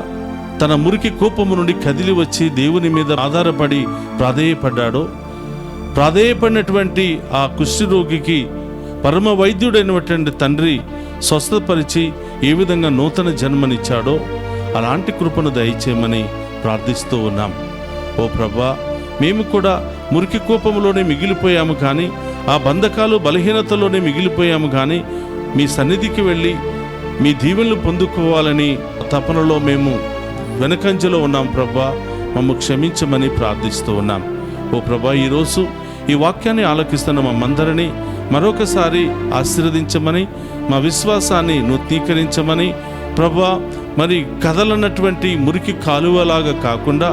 తన మురికి కోపము నుండి కదిలి వచ్చి దేవుని మీద ఆధారపడి ప్రాధేయపడ్డాడో, ప్రాధేయపడినటువంటి ఆ కుష్ఠరోగికి పరమ వైద్యుడైనటువంటి తండ్రి స్వస్థపరిచి ఏ విధంగా నూతన జన్మనిచ్చాడో అలాంటి కృపను దయచేయమని ప్రార్థిస్తూ ఉన్నాం. ఓ ప్రభా, మేము కూడా మురికి కోపంలోనే మిగిలిపోయాము, కానీ ఆ బంధకాలు బలహీనతలోనే మిగిలిపోయాము, కానీ మీ సన్నిధికి వెళ్ళి మీ దీవెనలు పొందుకోవాలని తపనలో మేము వెనకంజలో ఉన్నాం. ప్రభా, మమ్ము క్షమించమని ప్రార్థిస్తూ ఉన్నాం. ఓ ప్రభా, ఈరోజు ఈ వాక్యాన్ని ఆలకిస్తున్న మమ్మందరినీ మరొకసారి ఆశీర్వదించమని, మా విశ్వాసాన్ని నూతనీకరించమని, ప్రభా మరి కదలన్నటువంటి మురికి కాలువలాగా కాకుండా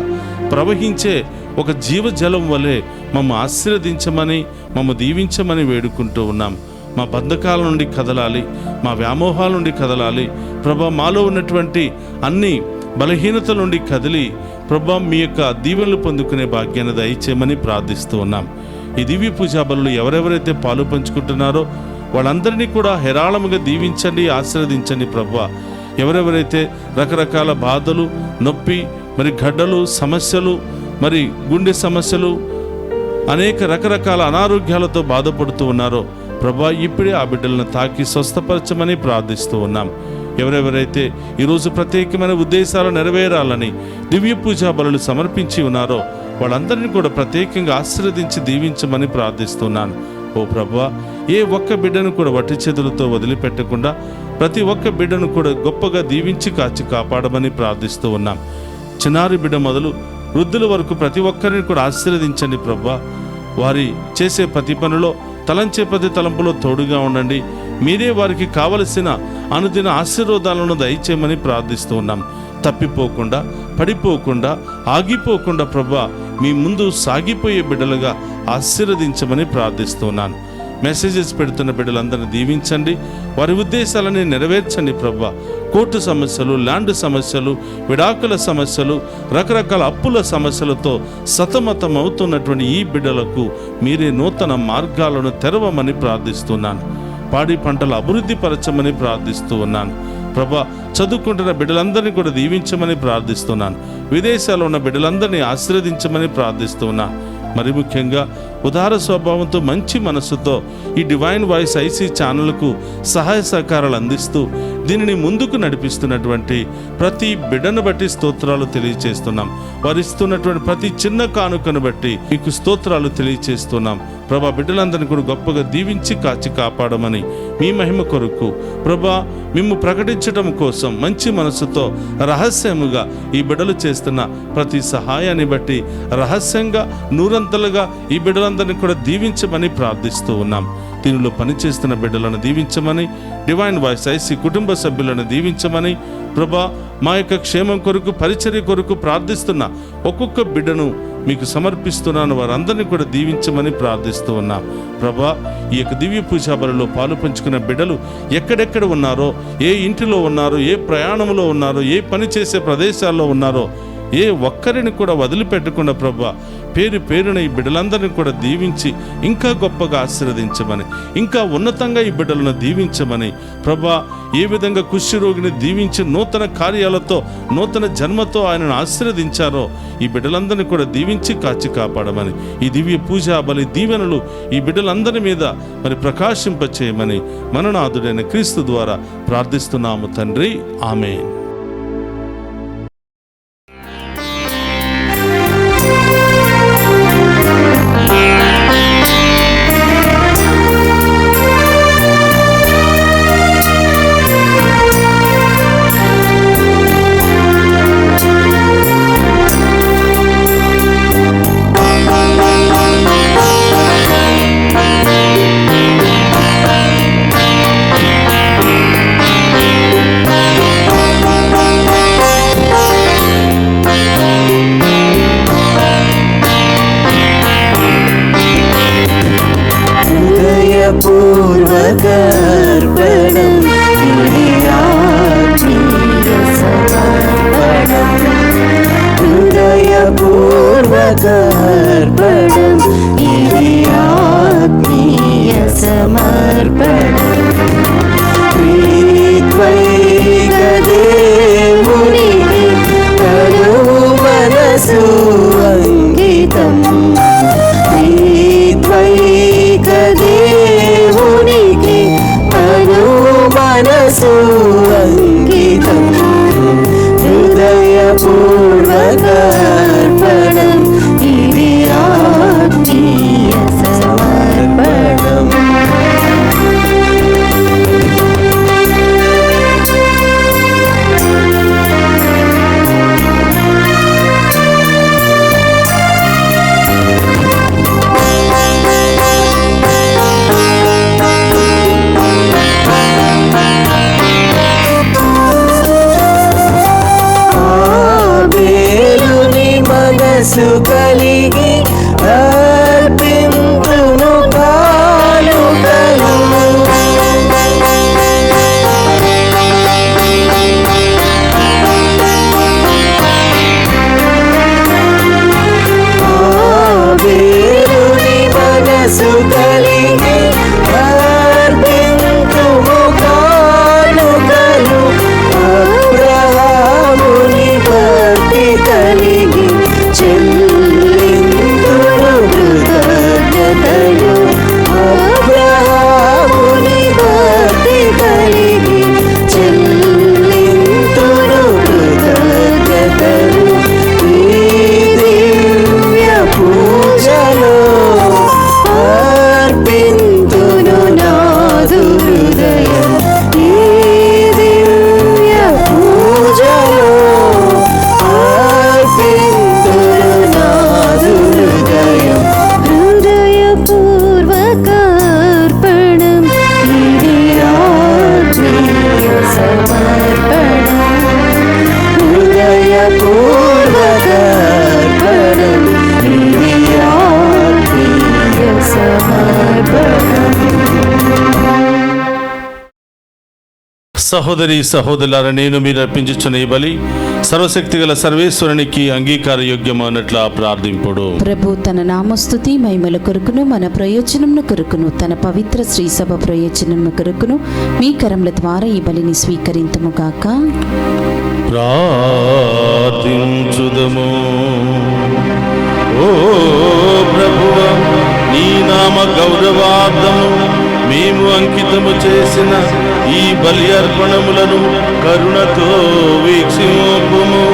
ప్రవహించే ఒక జీవజలం వలె మమ్మ ఆశీర్వదించమని, మమ్మ దీవించమని వేడుకుంటూ ఉన్నాం. మా బంధకాల నుండి కదలాలి, మా వ్యామోహాల నుండి కదలాలి ప్రభా. మాలో ఉన్నటువంటి అన్ని బలహీనతల నుండి కదిలి ప్రభా మీ యొక్క దీవెనలు పొందుకునే భాగ్యాన్ని దయచేయమని ప్రార్థిస్తూ ఉన్నాం. ఈ దివ్య పూజా బలులు ఎవరెవరైతే పాలు పంచుకుంటున్నారో వాళ్ళందరినీ కూడా హేరాళముగా దీవించండి, ఆశీర్వదించండి ప్రభా. ఎవరెవరైతే రకరకాల బాధలు, నొప్పి, మరి గడ్డలు, సమస్యలు, మరి గుండె సమస్యలు, అనేక రకరకాల అనారోగ్యాలతో బాధపడుతూ ఉన్నారో ప్రభా, ఇప్పుడే ఆ బిడ్డలను తాకి స్వస్థపరచమని ప్రార్థిస్తూ ఉన్నాం. ఎవరెవరైతే ఈరోజు ప్రత్యేకమైన ఉద్దేశాలు నెరవేరాలని దివ్య పూజా బలులు సమర్పించి ఉన్నారో వాళ్ళందరినీ కూడా ప్రత్యేకంగా ఆశీర్వదించి దీవించమని ప్రార్థిస్తున్నాను. ఓ ప్రభువా, ఏ ఒక్క బిడ్డను కూడా వట్టి చేతులతో వదిలిపెట్టకుండా ప్రతి ఒక్క బిడ్డను కూడా గొప్పగా దీవించి కాచి కాపాడమని ప్రార్థిస్తూ ఉన్నాం. చిన్నారి బిడ్డ మొదలు వృద్ధుల వరకు ప్రతి ఒక్కరిని కూడా ఆశీర్వదించండి ప్రభువా. వారి చేసే ప్రతి పనిలో, తలంచే ప్రతి తలంపులో తోడుగా ఉండండి. మీరే వారికి కావలసిన అనుదిన ఆశీర్వాదాలను దయచేయమని ప్రార్థిస్తూ ఉన్నాం. తప్పిపోకుండా, పడిపోకుండా, ఆగిపోకుండా ప్రభువా మీ ముందు సాగిపోయే బిడ్డలుగా ఆశీర్వదించమని ప్రార్థిస్తున్నాను. మెసేజెస్ పెడుతున్న బిడ్డలందరినీ దీవించండి, వారి ఉద్దేశాలని నెరవేర్చండి ప్రభువా. కోర్టు సమస్యలు, ల్యాండ్ సమస్యలు, విడాకుల సమస్యలు, రకరకాల అప్పుల సమస్యలతో సతమతం అవుతున్నటువంటి ఈ బిడ్డలకు మీరే నూతన మార్గాలను తెరవమని ప్రార్థిస్తున్నాను. పాడి పంటల అభివృద్ధి పరచమని ప్రార్థిస్తూ ఉన్నాను ప్రభా. చదువుకుంటున్న బిడ్డలందరినీ కూడా దీవించమని ప్రార్థిస్తున్నాను. విదేశాల్లో ఉన్న బిడ్డలందరినీ ఆశీర్వదించమని ప్రార్థిస్తున్నాను. మరి ముఖ్యంగా ఉదార స్వభావంతో, మంచి మనస్సుతో ఈ డివైన్ వాయిస్ ఐసీ ఛానల్కు సహాయ సహకారాలు అందిస్తూ దీనిని ముందుకు నడిపిస్తున్నటువంటి ప్రతి బిడ్డను బట్టి స్తోత్రాలు తెలియచేస్తున్నాం. వారు ఇస్తున్నటువంటి ప్రతి చిన్న కానుకను బట్టి మీకు స్తోత్రాలు తెలియచేస్తున్నాం ప్రభా. బిడ్డలందరినీ కూడా గొప్పగా దీవించి కాచి కాపాడమని మీ మహిమ కొరకు ప్రభా మేము ప్రకటించడం కోసం మంచి మనసుతో రహస్యముగా ఈ బిడ్డలు చేస్తున్న ప్రతి సహాయాన్ని బట్టి రహస్యంగా నూరంతలుగా ఈ బిడ్డలందరినీ కూడా దీవించమని ప్రార్థిస్తూ ఉన్నాం. దీనిలో పనిచేస్తున్న బిడ్డలను దీవించమని, డివైన్ వాయిస్ ఐసీ కుటుంబ సభ్యులను దీవించమని ప్రభా. మా యొక్క క్షేమం కొరకు, పరిచర్య కొరకు ప్రార్థిస్తున్న ఒక్కొక్క బిడ్డను మీకు సమర్పిస్తున్నాను. వారందరినీ కూడా దీవించమని ప్రార్థిస్తూ ఉన్నాం ప్రభా. ఈ యొక్క దివ్య పూజా బలిలో పాలు పంచుకున్న బిడ్డలు ఎక్కడెక్కడ ఉన్నారో, ఏ ఇంటిలో ఉన్నారో, ఏ ప్రయాణంలో ఉన్నారో, ఏ పని చేసే ప్రదేశాల్లో ఉన్నారో ఏ ఒక్కరిని కూడా వదిలిపెట్టకుండా ప్రభా పేరు పేరున ఈ బిడ్డలందరినీ కూడా దీవించి ఇంకా గొప్పగా ఆశీర్వదించమని, ఇంకా ఉన్నతంగా ఈ బిడ్డలను దీవించమని ప్రభా. ఏ విధంగా కుష్ఠరోగిని దీవించి నూతన కార్యాలతో, నూతన జన్మతో ఆయనను ఆశీర్వదించారో ఈ బిడ్డలందరినీ కూడా దీవించి కాచి కాపాడమని, ఈ దివ్య పూజా బలి దీవెనలు ఈ బిడ్డలందరి మీద మరి ప్రకాశింపచేయమని మననాథుడైన క్రీస్తు ద్వారా ప్రార్థిస్తున్నాము తండ్రి. ఆమేన్. పూర్వగర్భణం హృదయపూర్వగర్భణం ఇది ఆత్మీయ సమర్పణం. త్రైక దేవునికి తను మనసు అంకితం. త్రైక దేవునికి తను మనసు అంకితం. హృదయపూర్వగర్భణం ఇది ఆత్మీయ సమర్పణం. ఆబేలుని మనసు కలిగి అర్పింతును కానుకలు. ఆబేలుని మనసు కలిగి అర్పింతును కానుకలు. అబ్రహాముని భక్తి కలిగి చెల్లింతును కృతజ్ఞతలు. అబ్రహాముని భక్తి కలిగి చెల్లింతును కృతజ్ఞతలు. ఈ దివ్య పూజలో అర్పింతును నాదు హృదయం. ఈ దివ్య పూజలో అర్పింతును నాదు హృదయం. హృదయపూర్వకార్పణం ఇది ఆత్మీయ సమర్పణం. హృదయపూర్వకార్పణం ఇది ఆత్మీయ సమర్పణం. సహోదరి సహోదరులారా, నేను మీరు అర్పించుచున్న ఈ బలి సర్వశక్తిగల సర్వేశ్వరునికి అంగీకార యోగ్యమన్నట్లా ప్రార్థింపుడు. ప్రభు తన నామస్తుతి మహిమల కొరకును మన ప్రయోజనమును కొరకును తన పవిత్ర శ్రీ సభ ప్రయోజనమును కొరకును మీ కరముల ద్వారా ఈ బలిని స్వీకరింతుముగాక. ప్రార్థించుదము. ఓ ప్రభువా, నీ నామ గౌరవార్థము మేము అంకితము చేసిన ఈ బలి అర్పణములను కరుణతో వీక్షింపుము.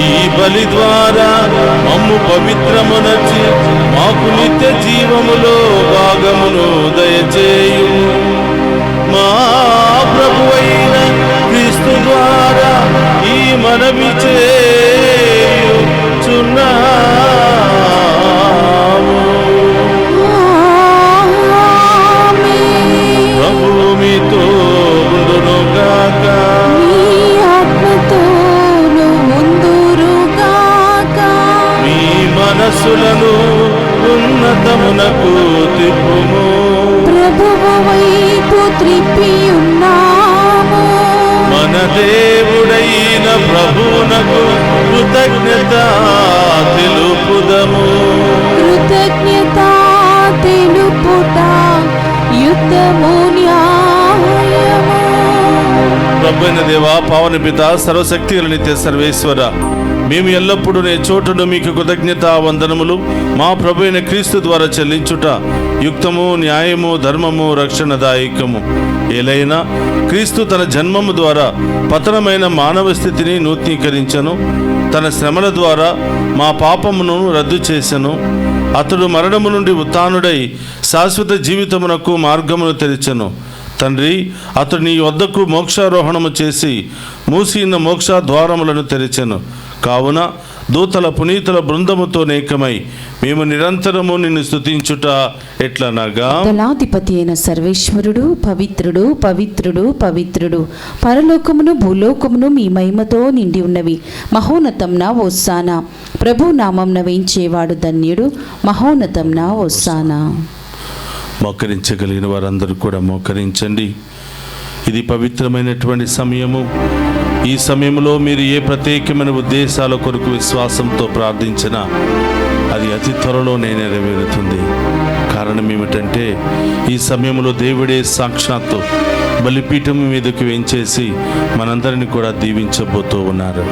ఈ బలి ద్వారా మమ్ము పవిత్రమునర్చి మాకు నిత్య జీవములో భాగమును దయచేయుము. మా ప్రభువైన క్రీస్తు ద్వారా ఈ మనవి చేయుచున్నాము. ప్రభువు మీతో ఉండునుగాక. మీ మనస్సులను ఉన్నతమునకు తిప్పుము. ప్రభువు వైపు త్రిప్పి ఉన్నాము. మన దేవుడైన ప్రభువునకు కృతజ్ఞత తెలుపుదము. కృతజ్ఞత తెలుపుట యుద్ధము న్యాయము. ప్రభువైన దేవా, పావన పిత, సర్వశక్తి గల నిత్య సర్వేశ్వర, మేము ఎల్లప్పుడూ నే చోటును మీకు కృతజ్ఞత వందనములు మా ప్రభువైన క్రీస్తు ద్వారా చెల్లించుట యుక్తము, న్యాయము, ధర్మము, రక్షణదాయకము. ఏలైనా క్రీస్తు తన జన్మము ద్వారా పతనమైన మానవ స్థితిని నూతనీకరించను. తన శ్రమల ద్వారా మా పాపమును రద్దు చేసెను. అతడు మరణము నుండి ఉత్థానుడై శాశ్వత జీవితమునకు మార్గమును తెరిచెను. తండ్రి, అతడు నీ వద్దకు మోక్షారోహణము చేసి మూసిన మోక్ష ద్వారములను తెరిచెను. కావున దూతల పునీతుల బృందముతో నేకమై మేము నిరంతరము నిన్ను స్తుతించుట ఎట్లనగా, దళాధిపతి అయిన సర్వేశ్వరుడు పవిత్రుడు పవిత్రుడు పవిత్రుడు, పరలోకమును భూలోకమును మీ మహిమతో నిండి ఉన్నవి. మహోన్నతంన ఓసానా. ప్రభు నామంన వేయించేవాడు ధన్యుడు. మహోన్నతంన ఓసానా. మోకరించగలిగిన వారందరూ కూడా మోకరించండి. ఇది పవిత్రమైనటువంటి సమయము. ఈ సమయంలో మీరు ఏ ప్రత్యేకమైన ఉద్దేశాల కొరకు విశ్వాసంతో ప్రార్థించినా అది అతి త్వరలోనే నెరవేరుతుంది. కారణం ఏమిటంటే, ఈ సమయంలో దేవుడే సాక్షాత్తు బలిపీఠం మీదకు వేంచేసి మనందరిని కూడా దీవించబోతూ ఉన్నారు.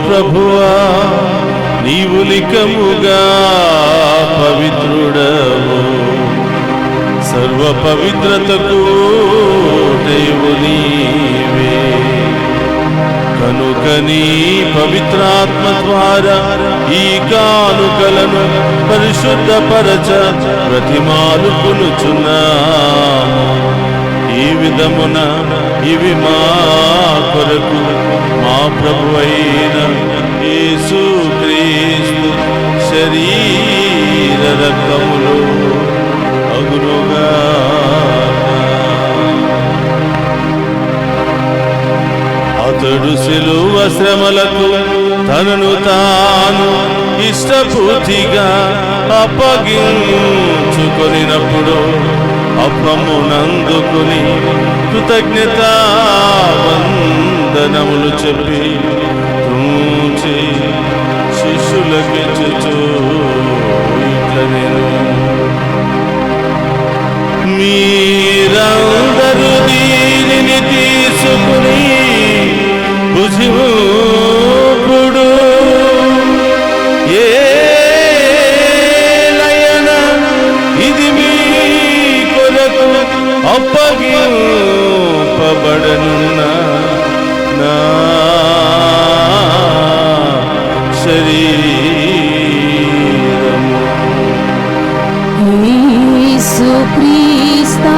ప్రభువా, నీవు లిఖముగా పవిత్రుడవు, సర్వ పవిత్రతకు దేవు నీవే. కనుక నీ పవిత్రాత్మ ద్వారా ఈ కానుకలను పరిశుద్ధపరచ ప్రతిమాలుకొనుచున్నాము. ఈ విధమున ఇవి మా కొరకు మా ప్రభువైన యేసు క్రీస్తు శరీరము రక్తములు అగునుగా. అతడు శిలువ శ్రమలకు తనను తాను ఇష్టపూర్తిగా అప్పగించుకొనినప్పుడు అప్పమునందుకుని కృతజ్ఞతా వందనములు చెప్పి త్రుంచి శిష్యులకిచ్చుచు ఇట్లా నేను మీరందరూ దీనిని తీసుకుని భుజింపుడు. ఏలయన ఇది మీ కొరకు అప్పగింపబడనున్న నా శరీరము. యేసుక్రీస్తా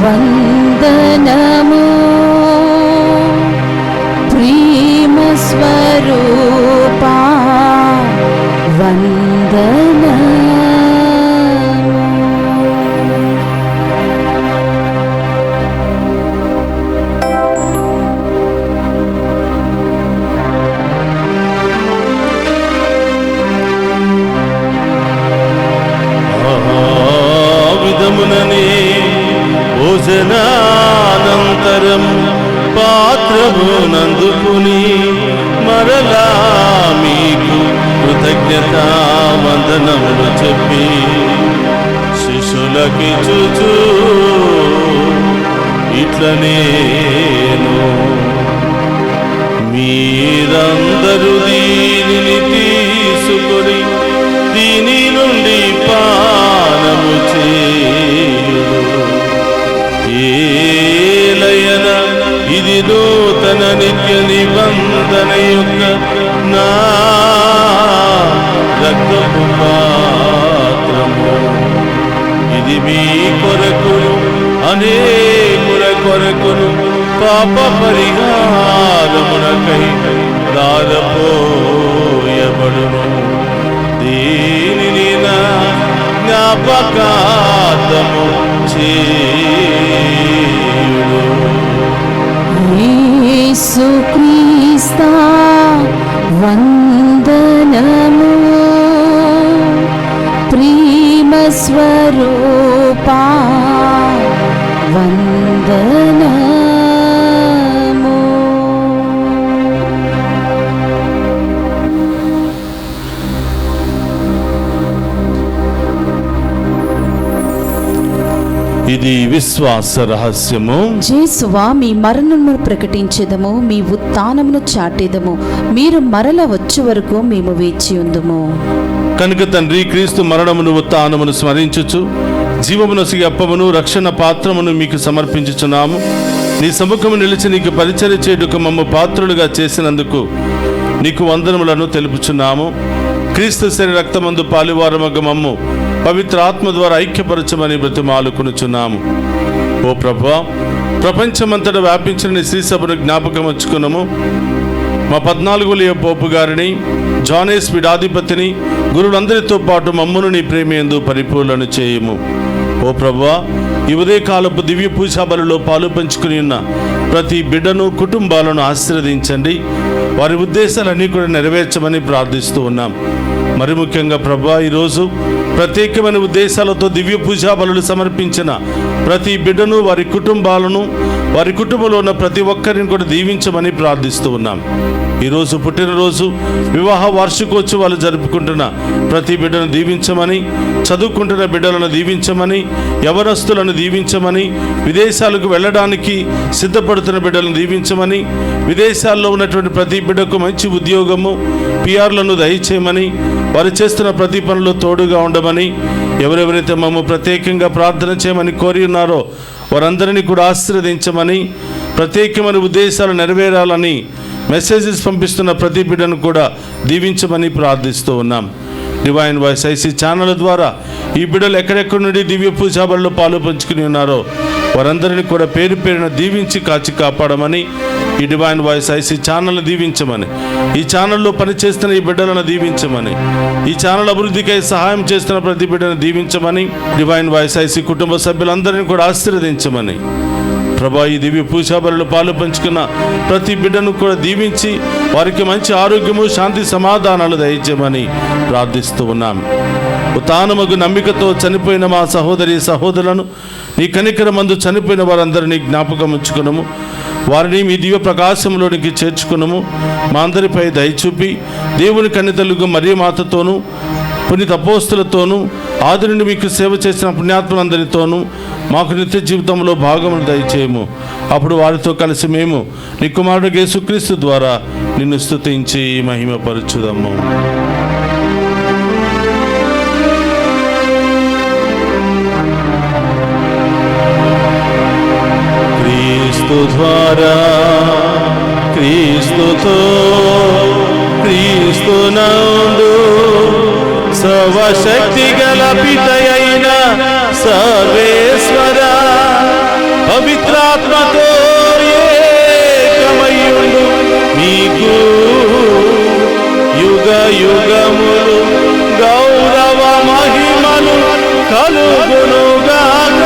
వందనము. ప్రేమ స్వరూపా వందనము. విధముననే భోజనానంతరం పాత్రమునందుకుని మరలా మీకు కృతజ్ఞతా వందనములు చెప్పి శిష్యులకిచ్చుచు ఇట్లా నేను మీరందరూ దీనిని తీసుకొని దీని నుండి పానము చేయుడు. ఏలయన ఇది నూతన నిత్య నిబంధన యొక్క నా రక్తపు పాత్రము. ఇది మీ కొరకును అనేకుల కొరకును పాప పరిహారమునకై దారపోయబడును. దీనిని నా జ్ఞాపకార్థము చేయుడు. యేసుక్రీస్తా వందనము. ప్రేమ స్వరూపా వందనము. ఇది విశ్వాస రహస్యము. యేసువా మీ మరణమును ప్రకటించెదము, మీ ఉత్థానమును చాటెదము. మీరు మరల వచ్చు వరకు మేము వేచి ఉందుము. కనుక తండ్రి, క్రీస్తు మరణమును ఉత్థానమును స్మరించుచు జీవమునొసగి అప్పమును రక్షణ పాత్రమును మీకు సమర్పించుచున్నాము. నీ సముఖము నిలిచి నీకు పరిచర్య చేయుటకు మమ్ము పాత్రులుగా చేసినందుకు నీకు వందనములను తెలుపుచున్నాము. క్రీస్తు శరీర రక్తమందు పాలువారమగ మమ్ము పవిత్ర ఆత్మ ద్వారా ఐక్యపరచమని బ్రతిమాలుకొనుచున్నాము. ఓ ప్రభువా, ప్రపంచమంతటా వ్యాపించిన నీ శ్రీ సభను జ్ఞాపకం ఉంచుకున్నాము. మా 14వ పోపు గారిని, జానేస్ పీఠాధిపతిని, గురువులందరితో పాటు మమ్మును నీ ప్రేమయందు పరిపూర్ణను చేయము. ఓ ప్రభువా, ఈ ఉదయకాలపు దివ్య పూజా బలిలో పాలు పంచుకుని ఉన్న ప్రతి బిడ్డను, కుటుంబాలను ఆశీర్వదించండి. వారి ఉద్దేశాలన్నీ కూడా నెరవేర్చమని ప్రార్థిస్తూ ఉన్నాం. మరి ముఖ్యంగా ప్రభువా, ఈరోజు ప్రత్యేకమైన ఉద్దేశాలతో దివ్య పూజా బలులు సమర్పించిన ప్రతి బిడ్డను, వారి కుటుంబాలను, వారి కుటుంబంలో ఉన్న ప్రతి ఒక్కరిని కూడా దీవించమని ప్రార్థిస్తూ ఉన్నాం. ఈరోజు పుట్టినరోజు, వివాహ వార్షికోత్సవాలు జరుపుకుంటున్న ప్రతి బిడ్డను దీవించమని, చదువుకుంటున్న బిడ్డలను దీవించమని, యవనస్తులను దీవించమని, విదేశాలకు వెళ్ళడానికి సిద్ధపడుతున్న బిడ్డలను దీవించమని, విదేశాల్లో ఉన్నటువంటి ప్రతి బిడ్డకు మంచి ఉద్యోగము, పిఆర్లను దయచేయమని, వారు చేస్తున్న ప్రతి పనులు తోడుగా ఉండమని, ఎవరెవరైతే మమ్మ ప్రత్యేకంగా ప్రార్థన చేయమని కోరి ఉన్నారో వారందరినీ కూడా ఆశీర్వదించమని, ప్రత్యేకమైన ఉద్దేశాలు నెరవేరాలని మెసేజెస్ పంపిస్తున్న ప్రతి బిడ్డను కూడా దీవించమని ప్రార్థిస్తూ ఉన్నాం. డివైన్ వాయిస్ ఐసీ ఛానల్ ద్వారా ఈ బిడ్డలు ఎక్కడెక్కడి నుండి దివ్య పూజా బలిలో పాలు పంచుకుని ఉన్నారో వారందరినీ కూడా పేరు పేరున దీవించి కాచి కాపాడమని, ఈ డివైన్ వాయిస్ ఐసీ ఛానల్ని దీవించమని, ఈ ఛానల్లో పనిచేస్తున్న ఈ బిడ్డలను దీవించమని, ఈ ఛానల్ అభివృద్ధికై సహాయం చేస్తున్న ప్రతి బిడ్డను దీవించమని, డివైన్ వాయిస్ ఐసీ కుటుంబ సభ్యులందరినీ కూడా ఆశీర్వదించమని ప్రభా, ఈ దివ్య పూజాబలిలో పాలు పంచుకున్న ప్రతి బిడ్డను కూడా దీవించి వారికి మంచి ఆరోగ్యము, శాంతి, సమాధానాలు దయచేయమని ప్రార్థిస్తూ ఉన్నాం. ఉతానమగు నమ్మికతో చనిపోయిన మా సహోదరి సహోదరులను నీ కనికరమందు చనిపోయిన వారందరినీ జ్ఞాపకం ఉంచుకున్నాము. వారిని మీ దివ్య ప్రకాశంలోనికి చేర్చుకున్నాము. మా అందరిపై దయచూపి దేవుని కన్యతలుగు మరియ మాతతోనూ పునీత అపోస్తులతోనూ ఆది నుండి మీకు సేవ చేసిన పుణ్యాత్ములందరితోనూ మాకు నిత్య జీవితంలో భాగమును దయచేయము. అప్పుడు వారితో కలిసి మేము నీ కుమారుడు యేసుక్రీస్తు ద్వారా నిన్ను స్తుతించి మహిమపరచుదాము. క్రీస్తు ద్వారా, క్రీస్తుతో, క్రీస్తునందు సర్వశక్తి గల పితయైన సర్వేశ్వర పవిత్రాత్మతో ఏకమయ్యుండు మీకు యుగ యుగములు గౌరవ మహిమలు కలుగునుగాక.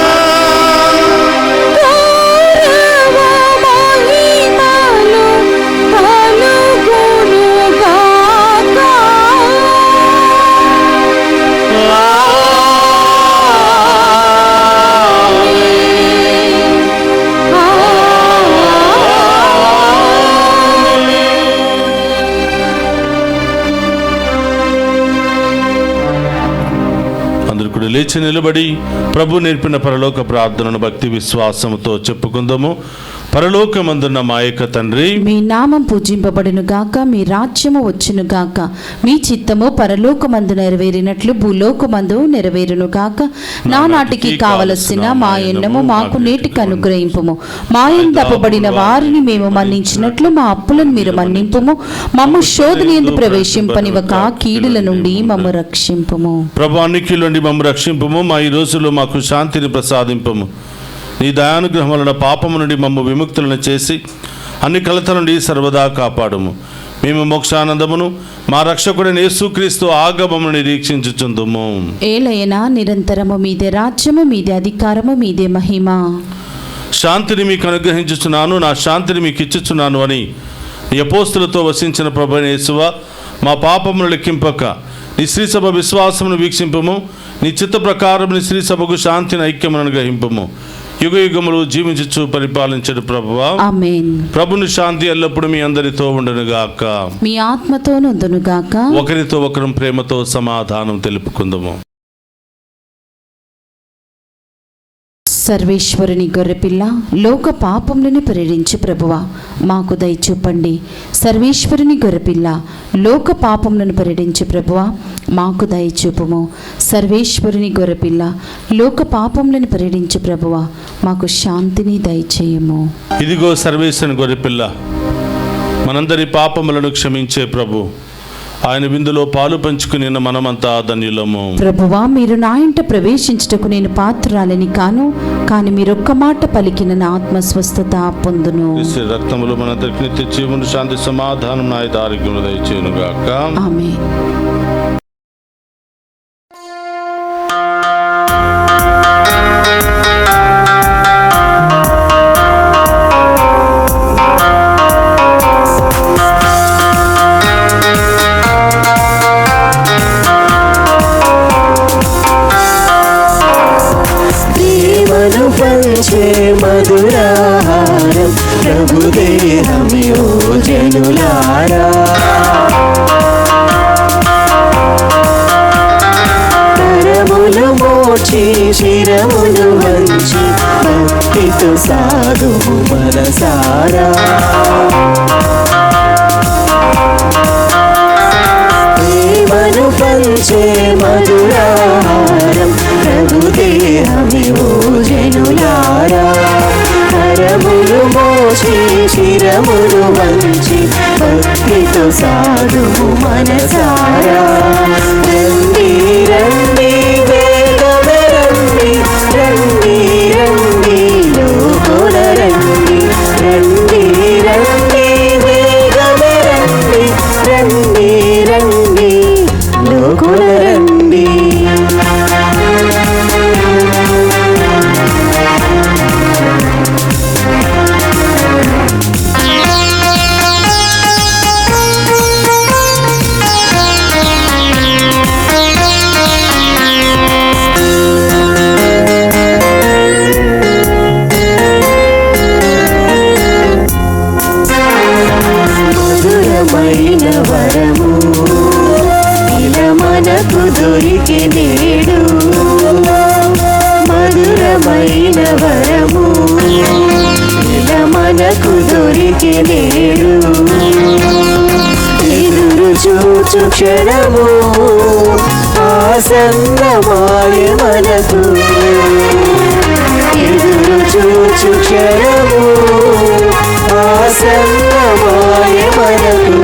లేచి నిలబడి ప్రభు నేర్పిన పరలోక ప్రార్థనను భక్తి విశ్వాసముతో చెప్పుకుందాము. పరలోకమందున్న మా యొక్క తండ్రి, మీ నామం పూజింపబడును గాక, మీ రాజ్యము వచ్చును గాక, మీ చిత్తము పరలోకమందు నెరవేరినట్లు భూలోకమందు నెరవేరును గాక. నానాటికి కావలసిన మా ఎన్నము మాకు నేటికి అనుగ్రహింపుము. మా యందు అప్పబడిన వారిని మేము మన్నించినట్లు మా అప్పులను మీరు మన్నింపుము. మమ్ము శోధన యందు ప్రవేశింపనివ్వక కీడుల నుండి మమ్ము రక్షింపుము. ప్రభు, అన్నికీల నుండి మమ్ము రక్షింపుము. మా ఈ రోజుల్లో మాకు శాంతిని ప్రసాదింపము. నీ దయానుగ్రహం వలన పాపము నుండి మమ్ము విముక్తులను చేసి అన్ని కలత నుండి సర్వదా కాపాడుము. మేము మోక్షానందమును మా రక్షకుడైన యేసుక్రీస్తు ఆగమమును నిరీక్షించుచుందుము. ఏలయనా నిరంతరము మీదే రాజ్యము, మీదే అధికారము, మీదే మహిమ. శాంతిని మీకు అనుగ్రహించుచున్నాను, నా శాంతిని మీకు ఇచ్చుచున్నాను అని నీ అపోస్తులతో వసించిన ప్రభువైన యేసువా, మా పాపమును లెక్కింపక నీ శ్రీసభ విశ్వాసమును వీక్షింపము. నీ చిత్త ప్రకారం నీ శ్రీసభకు శాంతిని, ఐక్యమును అనుగ్రహింపము. యుగ యుగములు జీవించుచు పరిపాలించడు ప్రభువా, ఆమేన్. ప్రభుని శాంతి ఎల్లప్పుడూ మీ అందరితో ఉండునుగాక, మీ ఆత్మతోను ఉండునుగాక. ఒకరితో ఒకరం ప్రేమతో సమాధానం తెలుపుకుందాము. సర్వేశ్వరుని గొర్రెపిల్ల, లోక పాపములను పరిహరించు ప్రభువా, మాకు దయచూపండి. సర్వేశ్వరుని గొర్రెపిల్ల, లోక పాపములను పరిహరించు ప్రభువా, మాకు దయచూపుము. సర్వేశ్వరుని గొర్రెపిల్ల, లోక పాపములను పరిహరించు ప్రభువా, మాకు శాంతిని దయచేయము. ఇదిగో సర్వేశ్వరుని గొర్రెపిల్ల, మనందరి పాపములను క్షమించే ప్రభు. ఆయన విందులో పాలు పంచుకుని మనమంతా ధన్యులము. ప్రభువా, మీరు నా ఇంట ప్రవేశించుటకు నేను పాత్రురాలని కాను, కానీ మీరొక్క మాట పలికిన నా ఆత్మ స్వస్థత పొందును. రక్తములు మనందరికి నిత్య జీవమును, శాంతి, సమాధానం, నాయత ఆరోగ్యమును దయచేయునుగాక. ఆమేన్. మధురాహారం ప్రభుదేహమియో జనులారా, కరములు మోచి శిరములు వంచి భక్తితో సాధువు మనసారా. ప్రేమను పంచే మధురాహారం ప్రభుదేహమియో జనులారా, కరములు మోచి శిరములు వంచి భక్తితో సాధువు మనసారా. రండి రండి వేగమే రండి, రండి రండి లోకుల రండి, రండి రండి దొరికి నేడు మధురమైన వరము ఇలా మనకు దొరికి నేడు ఎదురు చూచు క్షణము ఆసన్నమాయ మనకు ఎదురు చూచు క్షణము ఆసన్నమాయ మనకు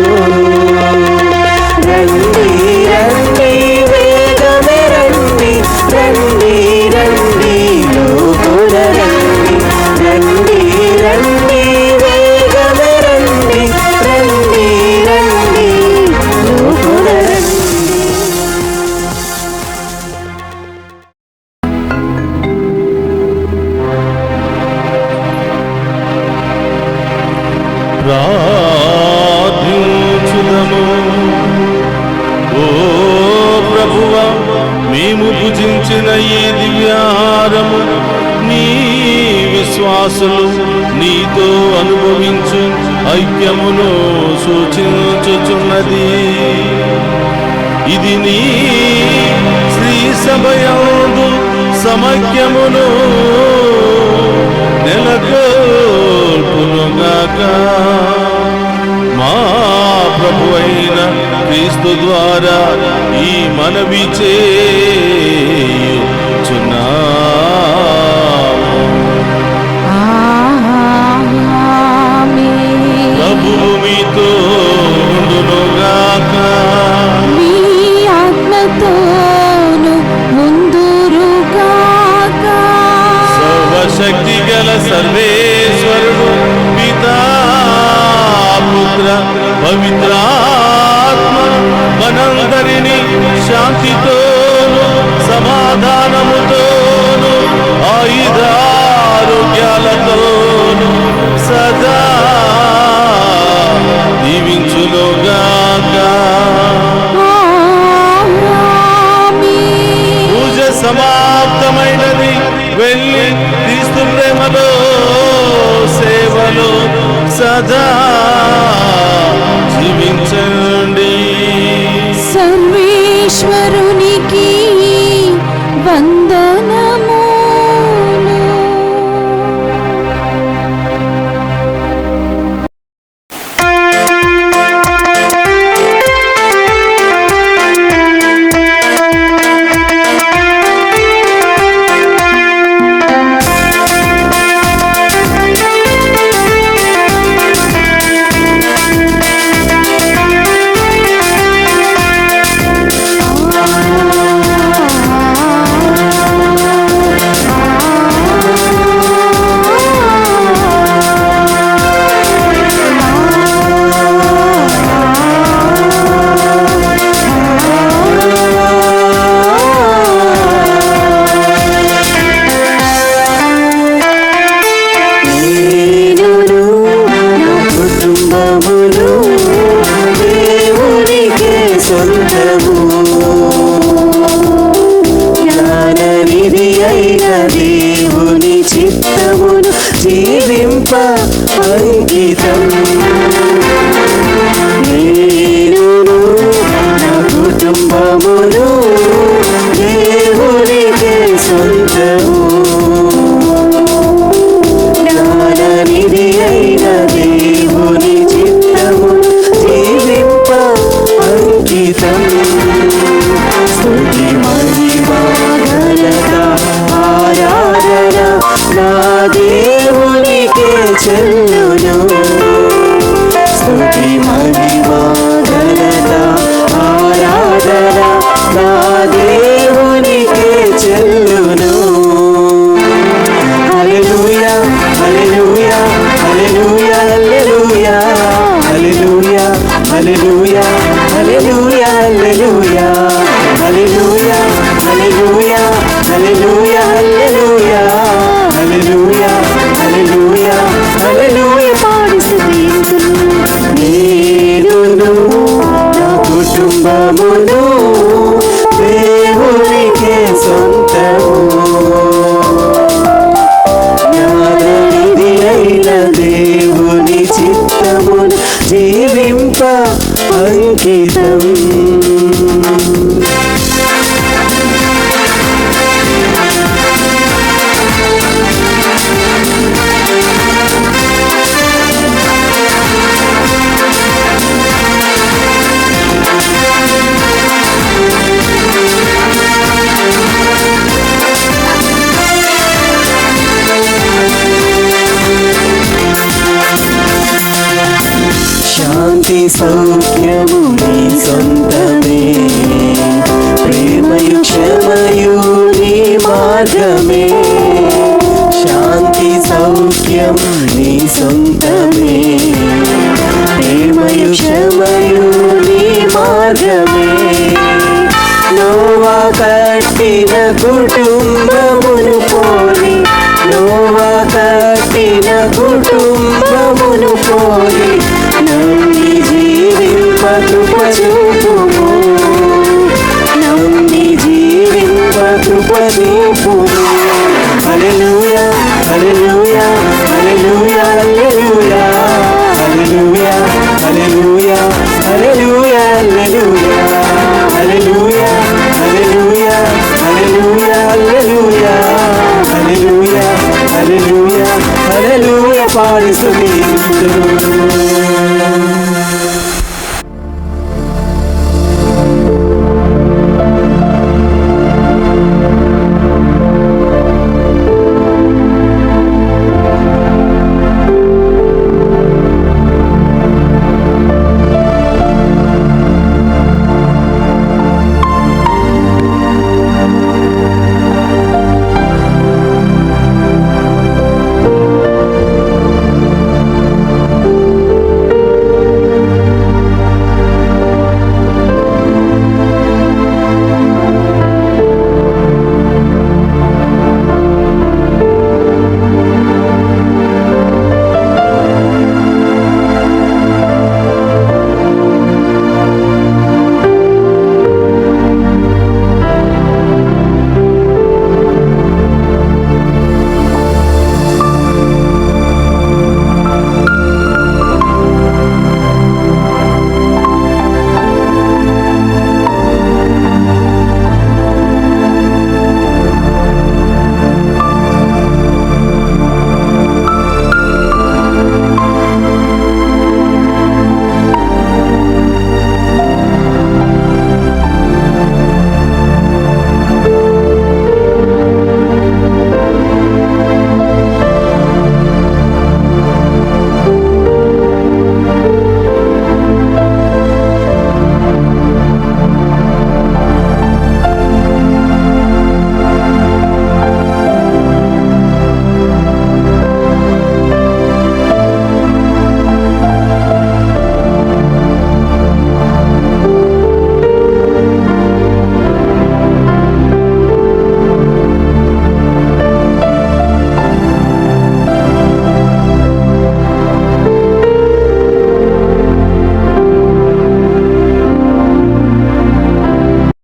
రండి రండి వేగమే రండి రండి రండి లోపల రండి రండి రండి వేగమే రండి రండి రండి లోపల రండి. ప్రార్థించుదము. ఓ ప్రభువా, మేము భుజించిన ఈ దివ్యాహారము నీ విశ్వాసులు నీతో అనుభవించు ఐక్యమును సూచించుచున్నది. ఇది నీ శ్రీ సభయందు సమైక్యమును నెలకొల్పునుగాక. మా ప్రభువైన క్రీస్తు ద్వారా ఈ మనవి చేయుచున్నాము. ప్రభువు మీతో ఉండునుగాక. మీ ఆత్మతోను ముందురుగాక. సర్వశక్తి గల సర్వేశ్వరుడు పితా పుత్ర పవిత్రాత్మ మనందరినీ శాంతితోను సమాధానముతోను ఆయుధారోగ్యాలతోను సదా దీవించునుగాక. పూజ సమాప్తమైనది. వెళ్ళి క్రీస్తు ప్రేమలో సేవలో సదా జీవించండి. సర్వేశ్వరునికి వందనములు. దేవుని చిత్తమును జీవింప అంకితం. నేనును నా కుటుంబమును దేవునికి సొంతము. జ్ఞాననిధి అయిన దేవుని చిత్తమును జీవింప అంకితం. స్తుతి మహిమా ఘనత ఆరాధన నా దేవునికే చెల్లును. స్తుతి మహిమా ఘనత ఆరాధన నా దేవునికే చెల్లును. హల్లెలూయా హల్లెలూయా హల్లెలూయా హల్లెలూయా హల్లెలూయా హల్లెలూయా హల్లెలూయా హల్లెలూయా హల్లెలూయా హల్లెలూయా హల్లెలూయా హల్లెలూయా హల్లెలూయా హల్లెలూయా హల్లెలూయా పాడి స్తుతింతును. నేనును నా కుటుంబమును దేవునికే సొంతము. జ్ఞాననిధి అయిన దేవుని చిత్తమును జీవింప అంకితం. సౌఖ్యము నీ సొంతమే, ప్రేమయు క్షమయు నీ మార్గమే, శాంతి సౌఖ్యం నీ సొంతమే, ప్రేమయు క్షమయు నీ మార్గమే. నోవా కట్టిన కుటుంబమును పోలి, నోవా కట్టిన కుటుంబమును పోలి, నమ్మి జీవింప కృప చూపుము, నమ్మి జీవింప కృప చూపుము. హల్లెలూయా హల్లెలూయా హల్లెలూయా హల్లెలూయా హల్లెలూయా హల్లెలూయా హల్లెలూయా హల్లెలూయా హల్లెలూయా హల్లెలూయా హల్లెలూయా హల్లెలూయా హల్లెలూయా హల్లెలూయా హల్లెలూయా పాడి స్తుతింతుము.